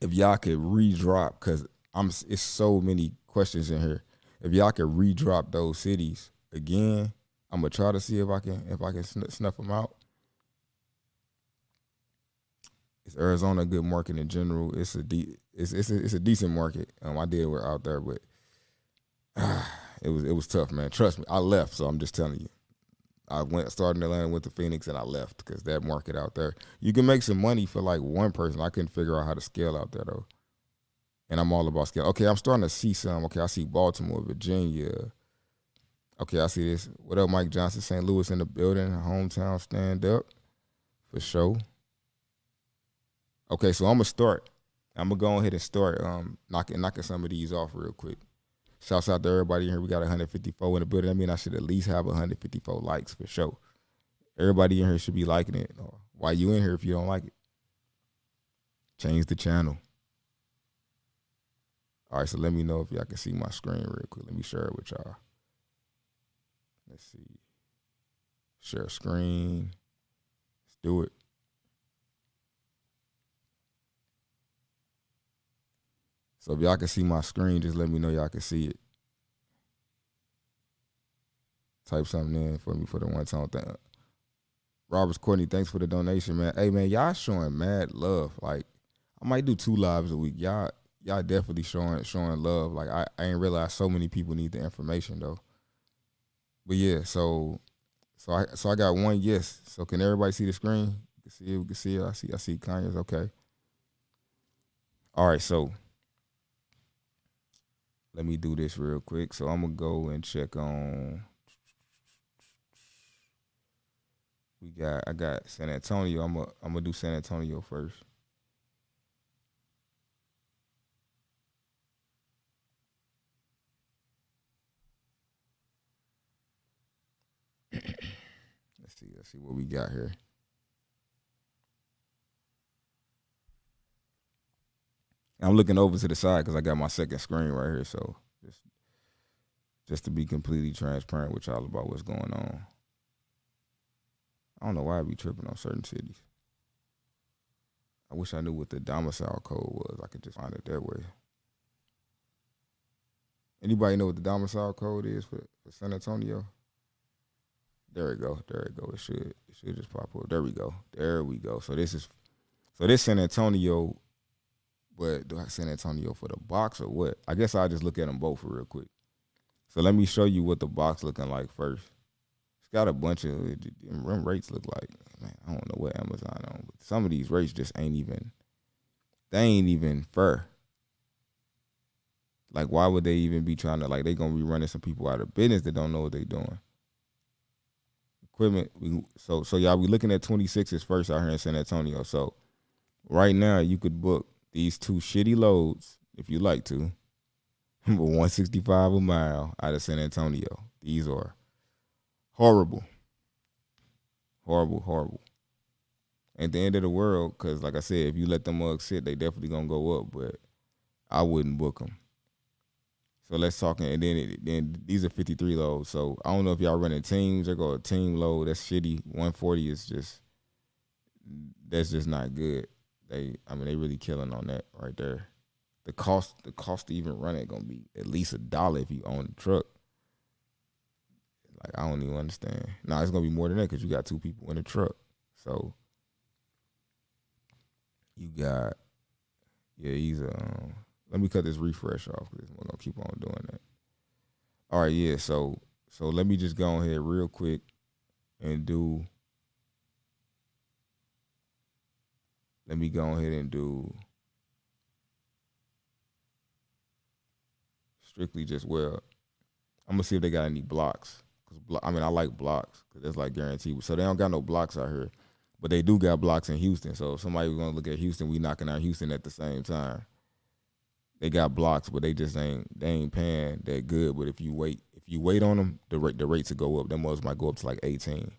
If y'all could redrop, because it's so many questions in here. If y'all could redrop those cities again, I'm gonna try to see if I can snuff them out. Is Arizona a good market in general? It's a decent market. I did work out there, but it was tough, man. Trust me, I left, so I'm just telling you. I started in Atlanta, went to Phoenix, and I left because that market out there, you can make some money for like one person. I couldn't figure out how to scale out there though, and I'm all about scale. Okay, I'm starting to see some. Okay, I see Baltimore, Virginia. Okay, I see this. What up, Mike Johnson, St. Louis in the building, hometown stand up for sure. Okay, so I'm gonna start. I'm gonna go ahead and start knocking some of these off real quick. Shouts out to everybody in here. We got 154 in the building. I mean, I should at least have 154 likes for sure. Everybody in here should be liking it. Why you in here if you don't like it? Change the channel. All right, so let me know if y'all can see my screen real quick. Let me share it with y'all. Let's see. Share screen. Let's do it. So if y'all can see my screen, just let me know y'all can see it. Type something in for me for the one-time thing. Roberts Courtney, thanks for the donation, man. Hey, man, y'all showing mad love. Like, I might do 2 lives a week. Y'all definitely showing love. Like, I ain't realized so many people need the information, though. But, yeah, so I got one yes. So can everybody see the screen? You can see it. I see Kanye's okay. All right, so let me do this real quick. So I'm gonna go and check on. I got San Antonio. I'm gonna do San Antonio first. Let's see what we got here. I'm looking over to the side because I got my second screen right here. So just to be completely transparent with y'all about what's going on. I don't know why I be tripping on certain cities. I wish I knew what the domicile code was. I could just find it that way. Anybody know what the domicile code is for San Antonio? There we go. It should just pop up. There we go. So this San Antonio, but do I San Antonio for the box or what? I guess I'll just look at them both real quick. So let me show you what the box looking like first. It's got a bunch of them rates look like, man, I don't know what Amazon on, but some of these rates just ain't even fair. Like, why would they even be trying to, like, they gonna be running some people out of business that don't know what they doing. Equipment. So y'all, we looking at 26s first out here in San Antonio. So right now you could book these 2 shitty loads if you like to, for 165 a mile out of San Antonio. These are horrible, horrible, horrible. At the end of the world, because like I said, if you let them mugs sit, they definitely gonna go up. But I wouldn't book them. So let's talk, and then these are 53 loads. So I don't know if y'all running teams. They go a team load. That's shitty. 140 is that's just not good. They really killing on that right there. The cost to even run it gonna be at least $1 if you own the truck. Like, I don't even understand. Nah, it's gonna be more than that because you got 2 people in the truck. So you got, he's let me cut this refresh off because we're gonna keep on doing that. All right, yeah. So let me just go ahead real quick and do. Let me go ahead and do strictly just, well, I'm gonna see if they got any blocks. Cause I like blocks because that's like guaranteed. So they don't got no blocks out here, but they do got blocks in Houston. So if somebody was gonna look at Houston, we knocking out Houston at the same time. They got blocks, but they ain't paying that good. But if you wait on them, the rates will go up. Them ones might go up to like 18.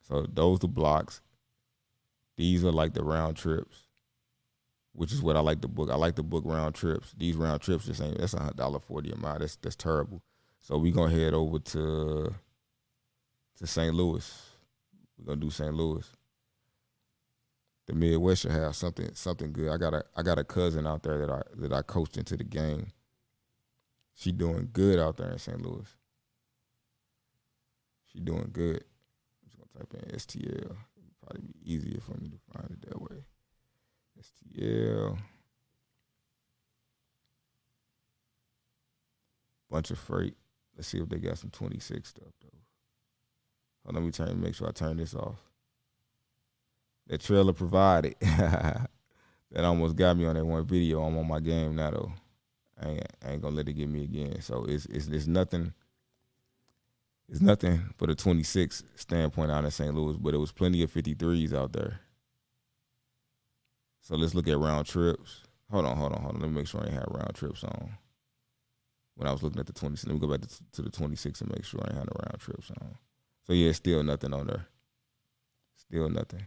So those the blocks. These are like the round trips, which is what I like to book. I like to book round trips. These round trips just ain't. That's $1.40 a mile. That's terrible. So we gonna head over to St. Louis. We're gonna do St. Louis. The Midwest should have something good. I got a cousin out there that I coached into the game. She doing good out there in St. Louis. She doing good. I'm just gonna type in STL. It'll probably be easier for me to find it that way. STL. Bunch of freight. Let's see if they got some 26 stuff though. Hold on, let me make sure I turn this off. That trailer provided. That almost got me on that one video. I'm on my game now though. I ain't gonna let it get me again. So it's nothing. It's nothing for the 26 standpoint out in St. Louis, but it was plenty of 53s out there. So let's look at round trips. Hold on. Let me make sure I ain't have round trips on. When I was looking at the 26, let me go back to the 26 and make sure I ain't had the round trips on. So yeah, still nothing on there. Still nothing.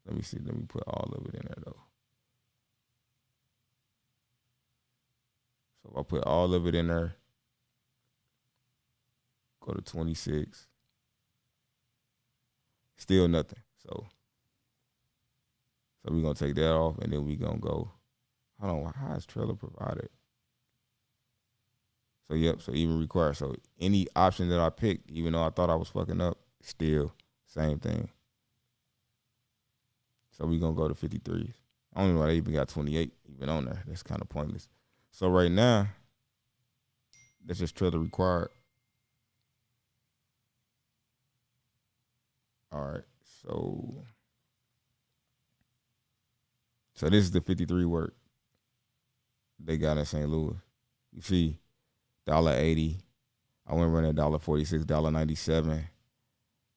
Let me see. Let me put all of it in there though. So if I put all of it in there, go to 26. Still nothing. So we're gonna take that off and then we're gonna go. Hold on, how is trailer provided? So yep, so even required. So any option that I picked, even though I thought I was fucking up, still same thing. So we're gonna go to 53s. I don't know why they even got 28 even on there. That's kind of pointless. So right now, that's just trailer required. All right, so this is the 53 work they got in St. Louis. You see, $1.80. I went running $1.46, $1.97.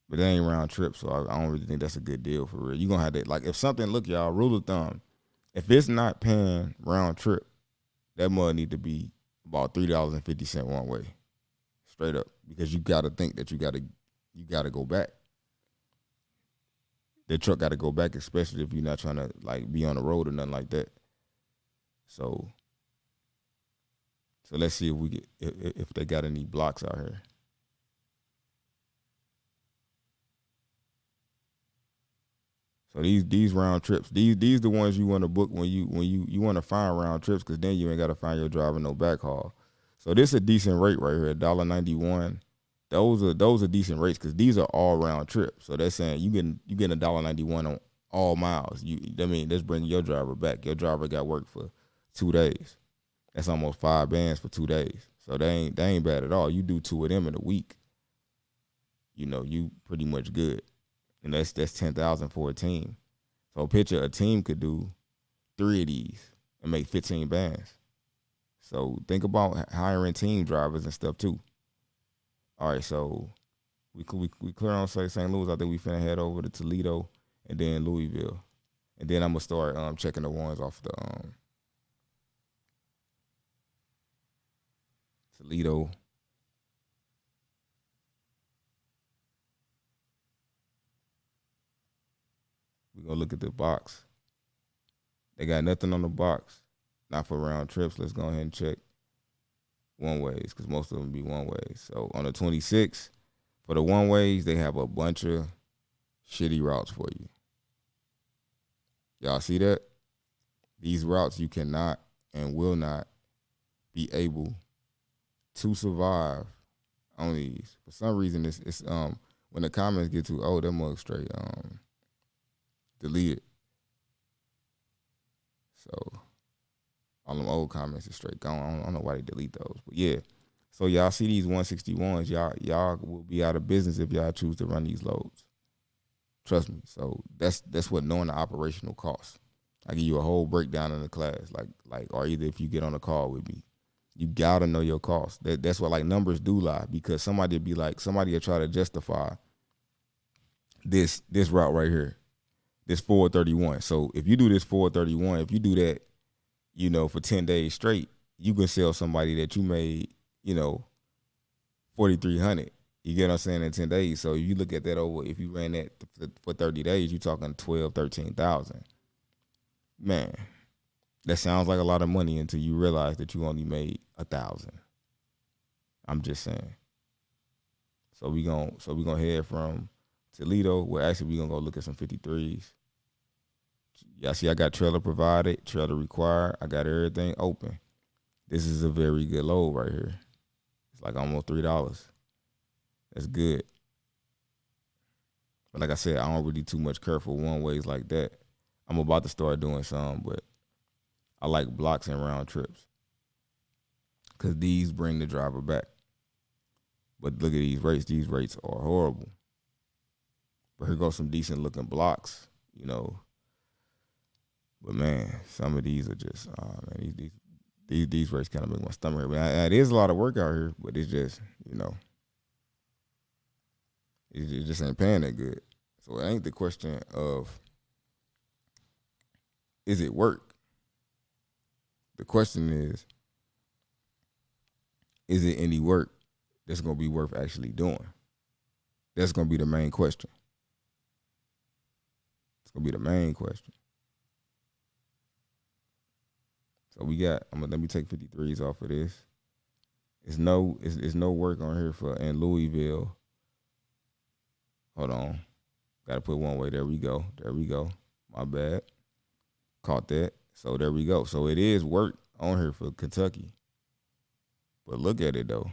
But that ain't round trip, so I don't really think that's a good deal for real. You're going to have to, like, if something, look, y'all, rule of thumb, if it's not paying round trip, that mud need to be about $3.50 one way, straight up, because you got to think that you got to go back. The truck got to go back, especially if you're not trying to, like, be on the road or nothing like that. So let's see if they got any blocks out here. So these round trips, these the ones you want to book when you want to find round trips, because then you ain't got to find your driver no backhaul. So this is a decent rate right here, $1.91. Those are decent rates because these are all round trips. So that's saying you getting $1.91 on all miles. That's bringing your driver back. Your driver got work for 2 days. That's almost 5 bands for 2 days. So they ain't bad at all. You do 2 of them in a week, you pretty much good. And that's $10,000 for a team. So picture a team could do 3 of these and make 15 bands. So think about hiring team drivers and stuff too. All right, so we clear on say St. Louis. I think we finna head over to Toledo and then Louisville, and then I'm gonna start checking the ones off the Toledo. We gonna look at the box. They got nothing on the box, not for round trips. Let's go ahead and check one ways because most of them be one ways. So on the 26th, for the one ways, they have a bunch of shitty routes for you. Y'all see that? These routes you cannot and will not be able to survive on these. For some reason, it's when the comments get too old, that mug straight delete it. So all them old comments is straight gone. I don't know why they delete those, but yeah. So y'all see these 161s, y'all will be out of business if y'all choose to run these loads. Trust me. So that's what knowing the operational costs. I give you a whole breakdown in the class, or either if you get on a call with me, you gotta know your costs. That's what like numbers do lie because somebody will try to justify this route right here, this 431. So if you do this 431, if you do that, for 10 days straight, you can sell somebody that you made, 4,300. You get what I'm saying, in 10 days. So you look at that over, if you ran that for 30 days, you're talking 12, 13,000. Man, that sounds like a lot of money until you realize that you only made 1,000. I'm just saying. So we gonna head from Toledo. Well, actually, we gonna go look at some 53s. Y'all see, I got trailer provided, trailer required. I got everything open. This is a very good load right here. It's like almost $3. That's good. But like I said, I don't really too much care for one ways like that. I'm about to start doing some, but I like blocks and round trips because these bring the driver back. But look at these rates. These rates are horrible. But here goes some decent looking blocks, But man, some of these are just, man, these rates kind of make my stomach hurt. But it is a lot of work out here, but it's just, it just ain't paying that good. So it ain't the question of, is it work? The question is it any work that's going to be worth actually doing? That's going to be the main question. It's going to be the main question. So let me take 53s off of this. It's no work on here in Louisville. Hold on. Got to put one way. There we go. My bad. Caught that. So there we go. So it is work on here for Kentucky. But look at it though.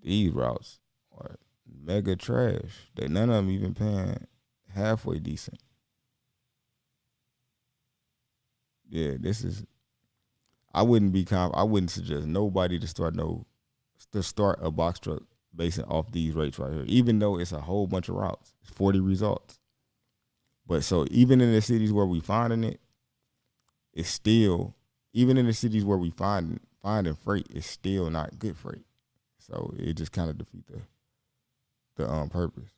These routes are mega trash. None of them even paying halfway decent. Yeah, this is. I wouldn't suggest nobody to start a box truck basing off these rates right here. Even though it's a whole bunch of routes, it's 40 results. But so even in the cities where we finding it, it's still, even in the cities where we finding freight, it's still not good freight. So it just kind of defeat the purpose.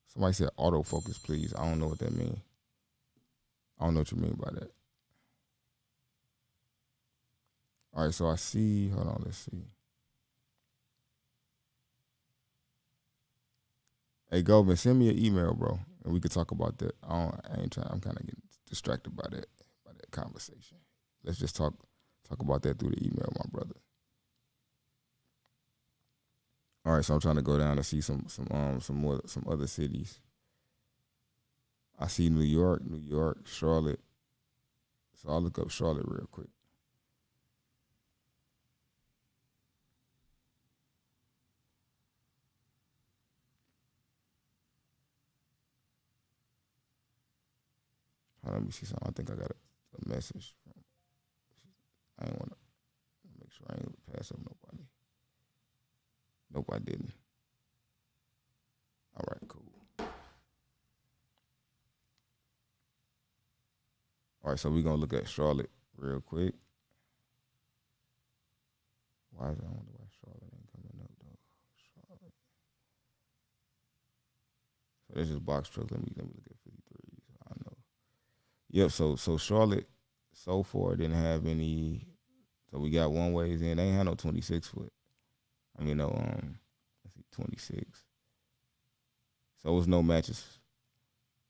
Somebody said autofocus, please. I don't know what that means. I don't know what you mean by that. All right, so I see. Hold on, let's see. Hey, Goldman, send me an email, bro, and we could talk about that. I ain't trying. I'm kind of getting distracted by that conversation. Let's just talk about that through the email, my brother. All right, so I'm trying to go down to see some other cities. I see New York, Charlotte. So I'll look up Charlotte real quick. Let me see something. I think I got a message from. I ain't want to make sure I ain't pass up nobody. Nope, I didn't. All right, cool. right, so we're gonna look at Charlotte real quick. Why is I wonder why Charlotte ain't coming up though? Charlotte. So this is box truck. Let me look at 53. So I know. Yep. So Charlotte so far didn't have any. So we got one ways in. They ain't had no 26 foot. I mean no let's see 26. So it was no matches.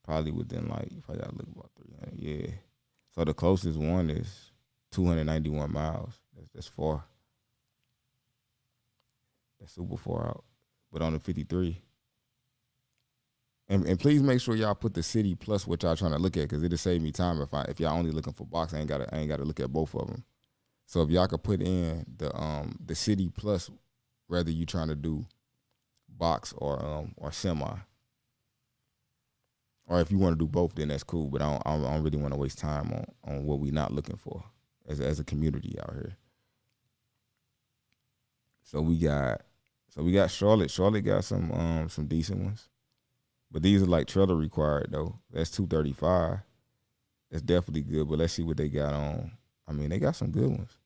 Probably within like if I gotta look about 300. Yeah. So the closest one is 291 miles. That's far. That's super far out. But on the 53. And please make sure y'all put the city plus what y'all trying to look at, because it'll save me time if y'all only looking for box. I ain't gotta look at both of them. So if y'all could put in the city plus, whether you trying to do box or semi, or if you want to do both, then that's cool. But I don't really want to waste time on what we not looking for as a community out here. So we got Charlotte. Charlotte got some decent ones. But these are like trailer required though. That's 235. That's definitely good. But let's see what they got on. I mean, they got some good ones.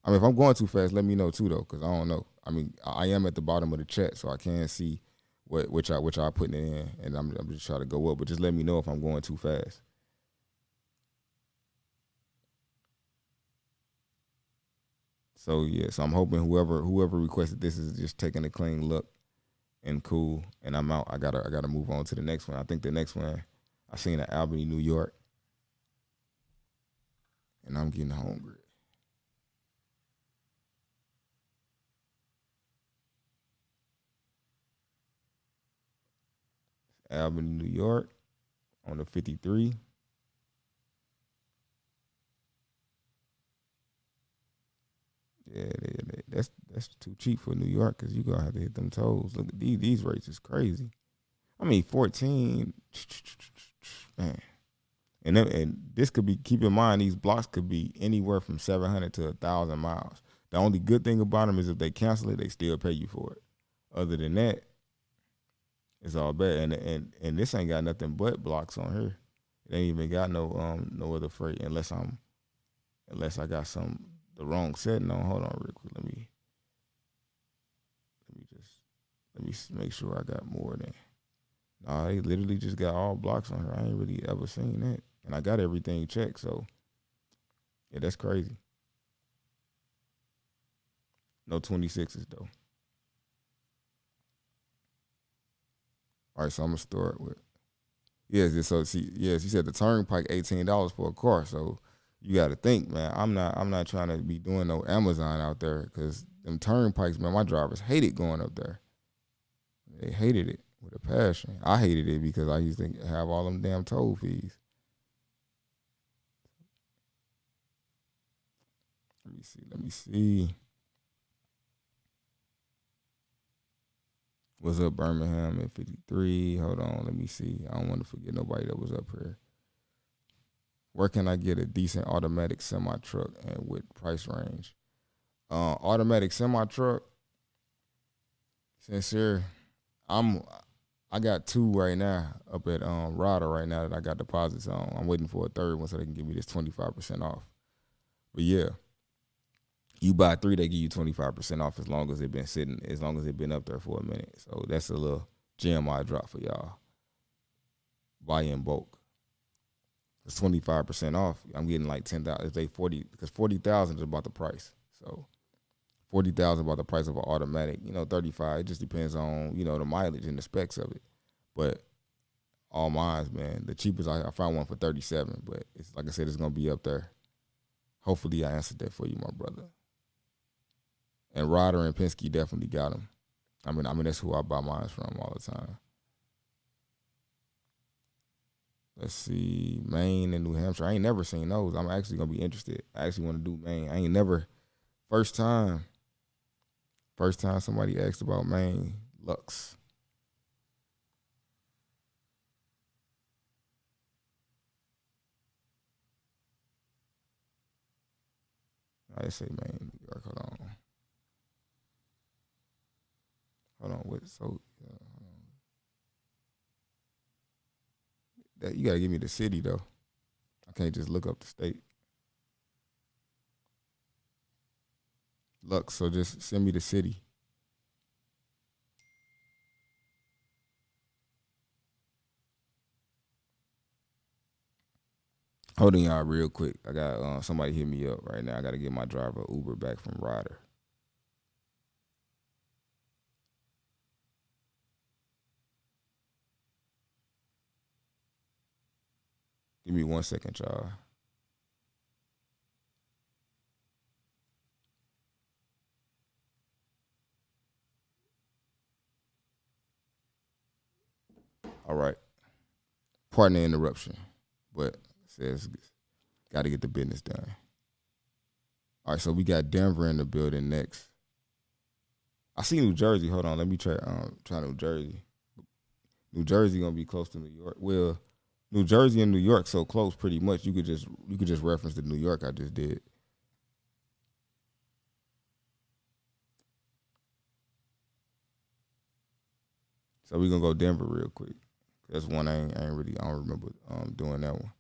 I mean, if I'm going too fast, let me know too though, because I don't know. I mean, I am at the bottom of the chat, so I can't see what y'all putting it in, and I'm just trying to go up. But just let me know if I'm going too fast. So yeah, so I'm hoping whoever requested this is just taking a clean look and cool, and I'm out. I gotta move on to the next one. I think the next one I seen in Albany, New York, and I'm getting hungry. Albany, New York, on the 53. Yeah, that's too cheap for New York, because you gonna have to hit them toes. Look at these rates is crazy. I mean, 14, man. And this could be, keep in mind, these blocks could be anywhere from 700 to 1,000 miles. The only good thing about them is if they cancel it, they still pay you for it. Other than that, it's all bad. And this ain't got nothing but blocks on here. It ain't even got no other freight unless I got the wrong setting on. Hold on real quick. Let me make sure I got more than. Nah, they literally just got all blocks on her. I ain't really ever seen that. And I got everything checked, so yeah, that's crazy. No 26s though. All right, so I'm gonna start with so see, yes, you said the turnpike $18 for a car. So you gotta think, man, I'm not trying to be doing no Amazon out there, because them turnpikes, man, my drivers hated going up there. They hated it with a passion. I hated it because I used to have all them damn toll fees. Let me see. What's up, Birmingham at 53? Hold on, let me see. I don't want to forget nobody that was up here. Where can I get a decent automatic semi truck and with price range? Automatic semi truck. Sincere, I got two right now up at Rada right now that I got deposits on. I'm waiting for a third one so they can give me this 25% off. But yeah, you buy three, they give you 25% off as long as it been up there for a minute. So that's a little gem I drop for y'all. Buy in bulk. It's 25% off. I'm getting like 10,000. If they 40, because 40,000 is about the price. So 40,000 about the price of an automatic. 35. It just depends on the mileage and the specs of it. But all mines, man, the cheapest I found one for 37. But it's like I said, it's gonna be up there. Hopefully, I answered that for you, my brother. And Ryder and Penske definitely got them. I mean that's who I buy mines from all the time. Let's see, Maine and New Hampshire. I ain't never seen those. I'm actually gonna be interested. I actually want to do Maine. I ain't never. First time somebody asked about Maine Lux. I say Maine, New York. Hold on. What? So that you gotta give me the city though. can't just look up the state. Luck, so just send me the city. Hold on, y'all, real quick. I got somebody hit me up right now. I got to get my driver Uber back from Ryder. Give me 1 second, y'all. All right. Pardon the interruption, but says got to get the business done. All right, so we got Denver in the building next. I see New Jersey. Hold on, let me try New Jersey. New Jersey gonna be close to New York. Well, New Jersey and New York so close, pretty much. You could just reference the New York I just did. So we gonna go Denver real quick. That's one I don't remember doing that one.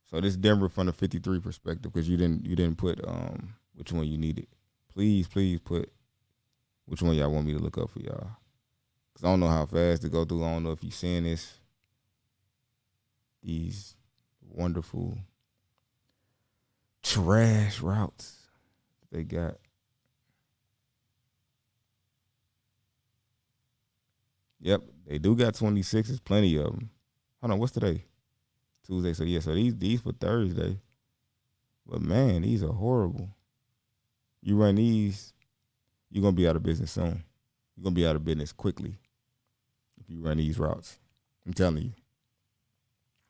So this Denver from the 53 perspective, because you didn't put which one you needed. Please put which one y'all want me to look up for y'all. Cause I don't know how fast to go through. I don't know if you seeing these wonderful trash routes they got. Yep, they do got 26s, plenty of them. Hold on, what's today? Tuesday. So yeah, so these for Thursday. But man, these are horrible. You run these, you're gonna be out of business soon. You're gonna be out of business quickly if you run these routes. I'm telling you.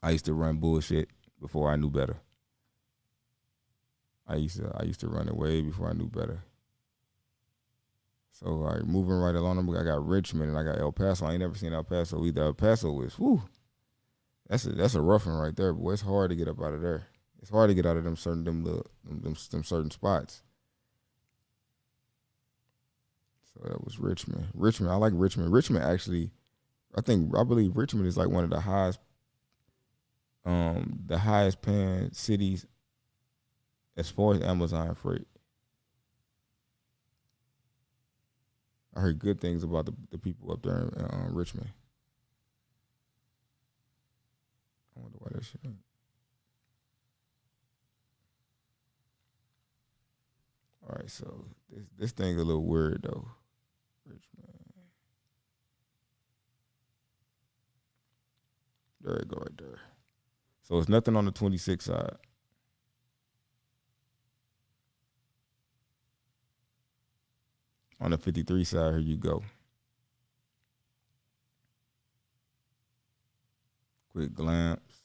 I used to run bullshit before I knew better. I used to run it way before I knew better. So, all right, moving right along, I got Richmond and I got El Paso. I ain't never seen El Paso either. El Paso is, whew, that's a rough one right there, boy. It's hard to get up out of there. It's hard to get out of them certain spots. So that was Richmond. Richmond, I like Richmond. Richmond actually, I believe Richmond is like one of the highest paying cities as far as Amazon freight. I heard good things about the people up there in Richmond. I wonder why that shit ain't. All right, so this thing a little weird though. Richmond. There you go right there. So it's nothing on the 26 side. On the 53 side, here you go. Quick glance.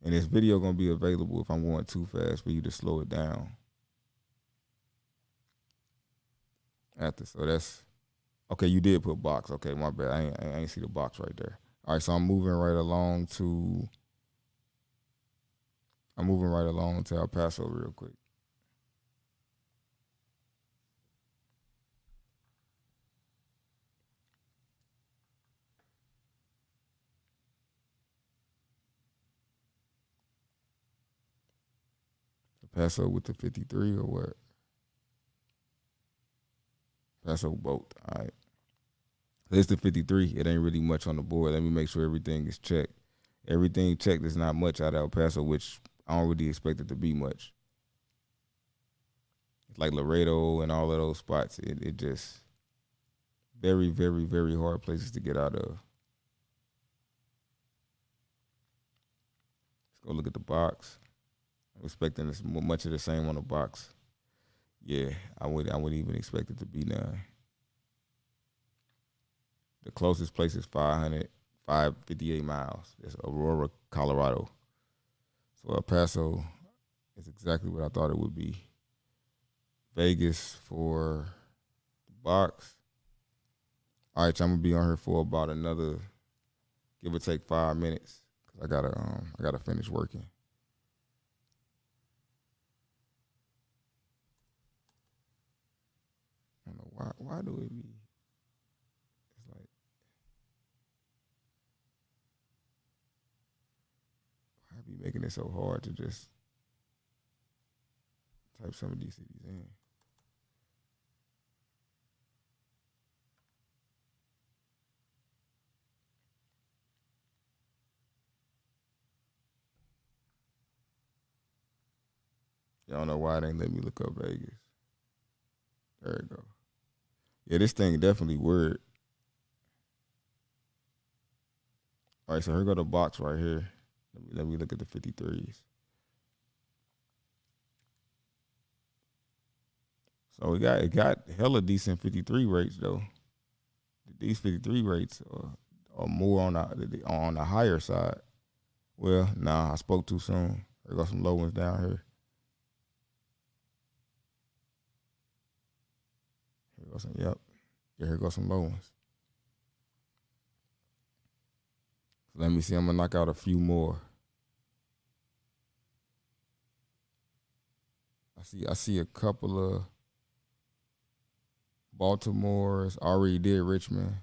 And this video gonna be available if I'm going too fast for you to slow it down. So that's okay. You did put box. Okay, my bad. I ain't see the box right there. All right, so I'm moving right along to El Paso real quick. El Paso with the 53 or what? Paso boat. All right. It's the 53. It ain't really much on the board. Let me make sure everything is checked. Everything checked is not much out of El Paso, which I don't really expect it to be much. It's like Laredo and all of those spots. It just very, very, very hard places to get out of. Let's go look at the box. I'm expecting this much of the same on the box. Yeah, I wouldn't even expect it to be none. The closest place is 558 miles. It's Aurora, Colorado. So El Paso is exactly what I thought it would be. Vegas for the box. All right, I'm gonna be on here for about another, give or take 5 minutes, cause I gotta finish working. I don't know why do it be? It's like be making it so hard to just type some of these cities in. Y'all don't know why it ain't let me look up Vegas. There we go. Yeah, this thing definitely weird. All right, so here go the box right here. Let me look at the 53s. So it got hella decent 53 rates though. These 53 rates are more on the higher side. Well, nah, I spoke too soon. There go some low ones down here. Here goes some. Yep. Yeah, here goes some low ones. So let me see. I'm gonna knock out a few more. I see a couple of Baltimore's. I already did Richmond,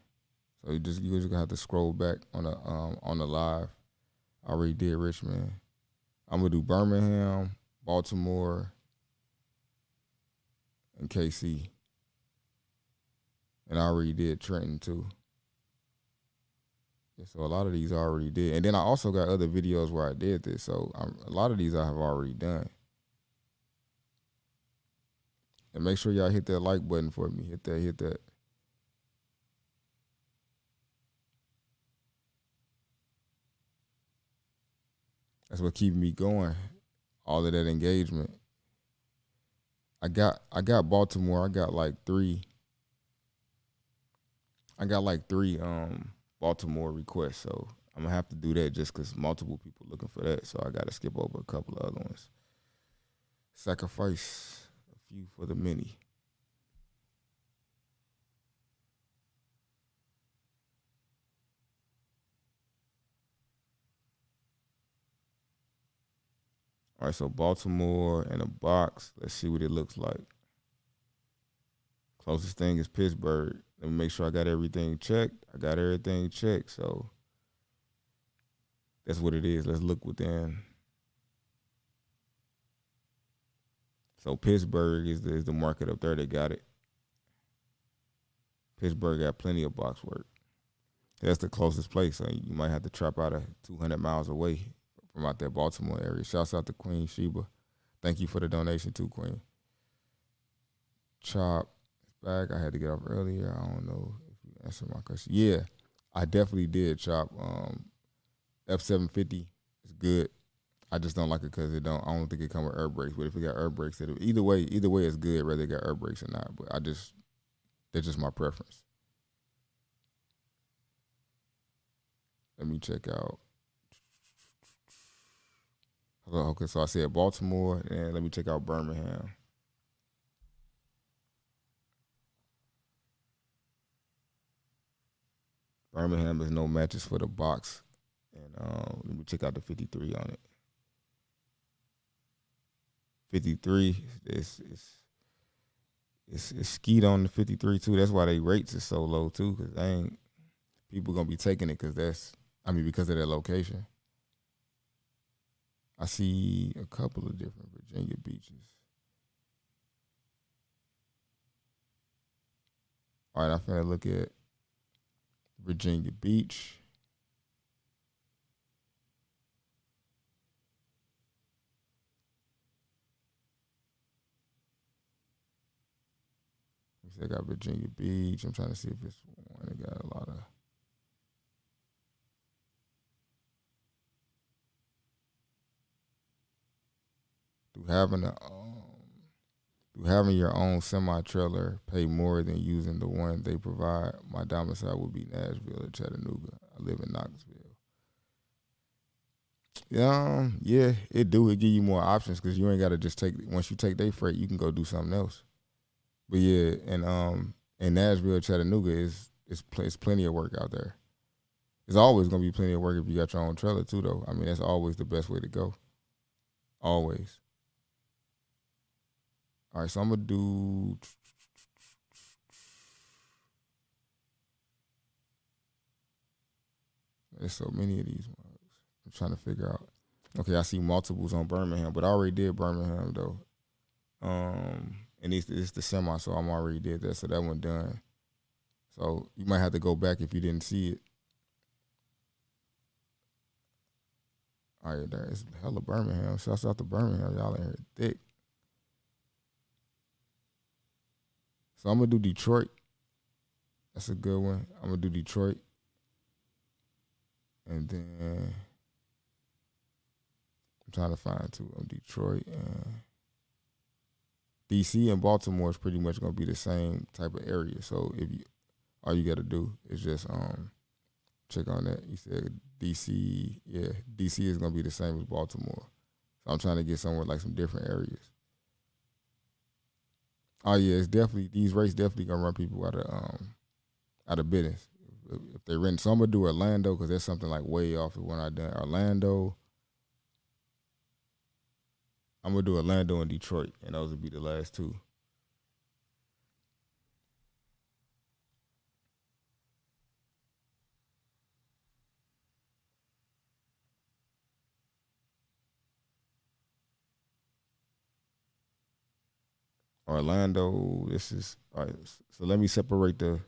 so you just gonna have to scroll back on the live. I already did Richmond. I'm gonna do Birmingham, Baltimore, and KC, and I already did Trenton too. Yeah, so a lot of these I already did, and then I also got other videos where I did this. So a lot of these I have already done. And make sure y'all hit that like button for me. Hit that. That's what keeps me going. All of that engagement. I got Baltimore. I got like three Baltimore requests. So I'm gonna have to do that just because multiple people looking for that. So I gotta skip over a couple of other ones. Sacrifice a few for the many. All right, so Baltimore in a box. Let's see what it looks like. Closest thing is Pittsburgh. Let me make sure I got everything checked. I got everything checked, so that's what it is. Let's look within. So Pittsburgh is the market up there. They got it. Pittsburgh got plenty of box work. That's the closest place. So you might have to trap out 200 miles away from out that Baltimore area. Shouts out to Queen Sheba. Thank you for the donation too, Queen. Chop back. I had to get up earlier. I don't know if you answered my question. Yeah, I definitely did, Chop. F750 is good. I just don't like it because I don't think it come with air brakes. But if it got air brakes, either way it's good, whether it got air brakes or not. But that's just my preference. Let me check out. Okay, so I said Baltimore, and let me check out Birmingham. Birmingham is no matches for the box, and let me check out the 53 on it. 53 is skeet on the 53 too. That's why they rates is so low too, because people gonna be taking it because of their location. I see a couple of different Virginia beaches. All right, I'm finna look at Virginia Beach. I got Virginia Beach. I'm trying to see if it's one that got a lot of. Do having your own semi trailer pay more than using the one they provide? My domicile would be Nashville or Chattanooga. I live in Knoxville. Yeah, it do. It give you more options because you ain't gotta just take. Once you take their freight, you can go do something else. But yeah, and in Nashville, Chattanooga it's plenty of work out there. There's always gonna be plenty of work if you got your own trailer too, though. I mean, that's always the best way to go. Always. All right, so I'm gonna do. There's so many of these ones. I'm trying to figure out. Okay, I see multiples on Birmingham, but I already did Birmingham though. And it's the semi, so I'm already did that, so that one done. So you might have to go back if you didn't see it. All right, there it's hella Birmingham. Shouts out to Birmingham, y'all in here thick. So I'm gonna do Detroit. That's a good one. I'm gonna do Detroit, and then I'm trying to find two of Detroit and DC and Baltimore is pretty much gonna be the same type of area. So if you all you gotta do is just check on that. You said DC, yeah, DC is gonna be the same as Baltimore. So I'm trying to get somewhere like some different areas. Oh yeah, it's definitely these races definitely gonna run people out of business if they rent. So I'm gonna do Orlando because that's something like way off of when I done Orlando. I'm gonna do Orlando and Detroit, and those would be the last two. Orlando, this is all right. So let me separate the.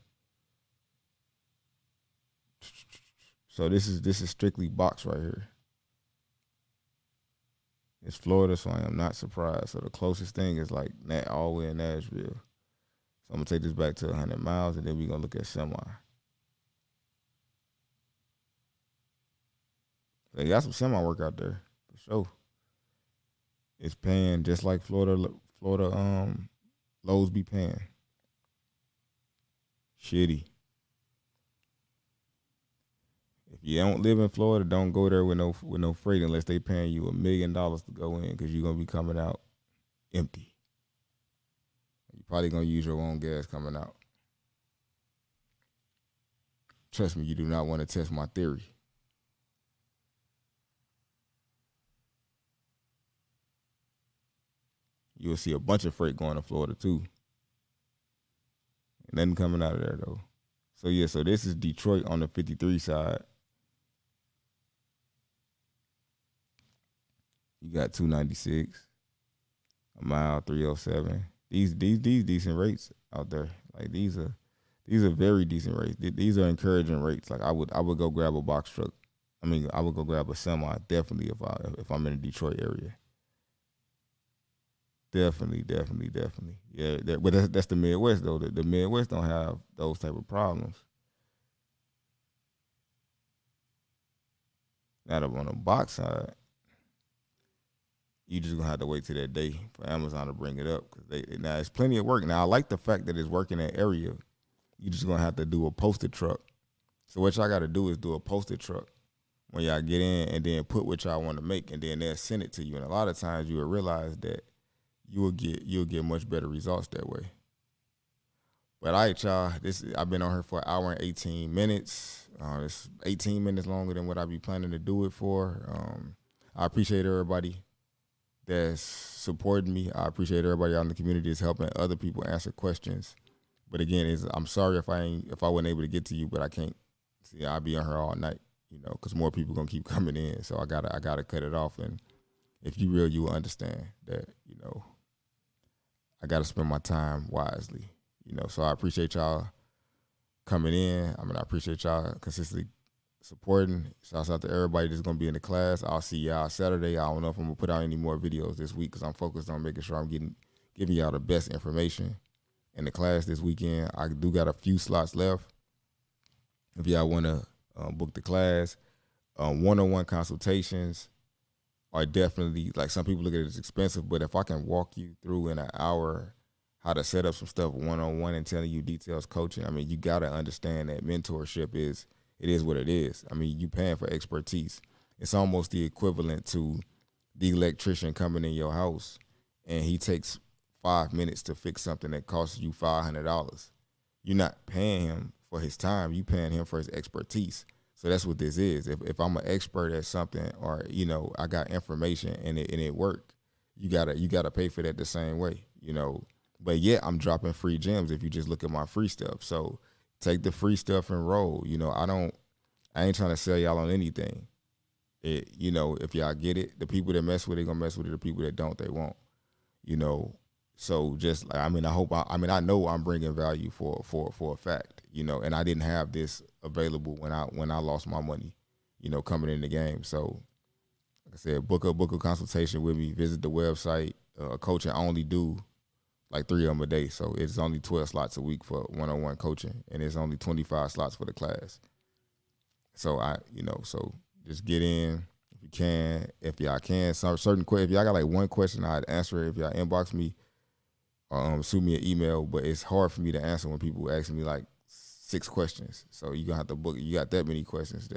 So this is strictly box right here. It's Florida, so I am not surprised. So the closest thing is like all the way in Nashville. So I'm gonna take this back to 100 miles, and then we're gonna look at semi. They got some semi work out there for sure. It's paying just like Florida lows be paying. Shitty. If you don't live in Florida, don't go there with no freight unless they paying you $1 million to go in because you're gonna be coming out empty. You're probably gonna use your own gas coming out. Trust me, you do not want to test my theory. You'll see a bunch of freight going to Florida too. Nothing coming out of there though. So yeah, so this is Detroit on the 53 side. You got 296, a mile 307. These decent rates out there. Like these are very decent rates. These are encouraging rates. Like I would go grab a box truck. I mean, I would go grab a semi definitely if I'm in the Detroit area. Definitely, definitely, definitely. Yeah, but that's the Midwest though. The Midwest don't have those type of problems. Not up on the box side. You just gonna have to wait till that day for Amazon to bring it up because now it's plenty of work. Now I like the fact that it's working that area. You just gonna have to do a posted truck. So what y'all got to do is do a posted truck when y'all get in, and then put what y'all want to make, and then they'll send it to you. And a lot of times you will realize that you'll get much better results that way. But all right, y'all. I've been on here for 1 hour and 18 minutes. It's 18 minutes longer than what I be planning to do it for. I appreciate everybody that's supporting me. I appreciate everybody out in the community that's helping other people answer questions. But again, I'm sorry if I wasn't able to get to you, but I can't. See, I'll be on here all night, because more people gonna keep coming in. So I gotta cut it off. And if you real, you will understand that I gotta spend my time wisely. So I appreciate y'all coming in. I mean, I appreciate y'all consistently supporting. Shouts out to everybody that's gonna be in the class. I'll see y'all Saturday. I don't know if I'm gonna put out any more videos this week because I'm focused on making sure I'm giving y'all the best information in the class this weekend. I do got a few slots left. If y'all want to book the class, one-on-one consultations are definitely, like, some people look at it as expensive, but if I can walk you through in an hour how to set up some stuff one-on-one and telling you details coaching, I mean, you got to understand that mentorship is what it is. I mean, you paying for expertise. It's almost the equivalent to the electrician coming in your house and he takes 5 minutes to fix something that costs you $500. You're not paying him for his time. You paying him for his expertise. So that's what this is. If I'm an expert at something, or I got information and it worked, you gotta pay for that the same way. But yet I'm dropping free gems if you just look at my free stuff. So take the free stuff and roll. I ain't trying to sell y'all on anything. You know, if y'all get it, the people that mess with it gonna mess with it. The people that don't, they won't. You know, so just like, I mean, I know I'm bringing value for a fact. You know, and I didn't have this available when I lost my money. You know, coming in the game. So like I said, book a consultation with me. Visit the website. Coaching, I only do like 3 of them a day, so it's only 12 slots a week for one-on-one coaching, and it's only 25 slots for the class. So so just get in if you can. If y'all can, certain if y'all got like one question, I'd answer it. If y'all inbox me, or shoot me an email. But it's hard for me to answer when people ask me like 6 questions. So you gonna have to book. You got that many questions,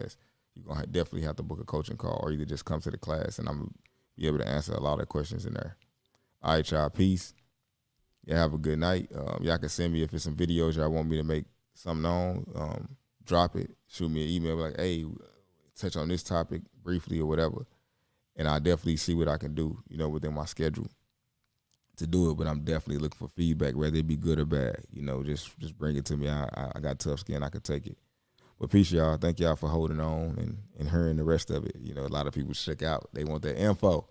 you're gonna definitely have to book a coaching call, or either just come to the class, and I'm gonna be able to answer a lot of questions in there. All right, y'all. Peace. Y'all have a good night. Y'all can send me if it's some videos y'all want me to make something on. Drop it. Shoot me an email like, hey, touch on this topic briefly or whatever. And I'll definitely see what I can do, you know, within my schedule to do it. But I'm definitely looking for feedback, whether it be good or bad. You know, just bring it to me. I got tough skin. I can take it. But peace, y'all. Thank y'all for holding on and hearing the rest of it. You know, a lot of people check out. They want that info.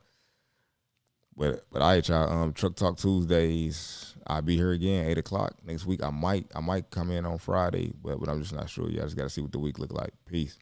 But all right, y'all. Truck Talk Tuesdays. I'll be here again 8:00 next week. I might come in on Friday, but I'm just not sure. Y'all just gotta see what the week look like. Peace.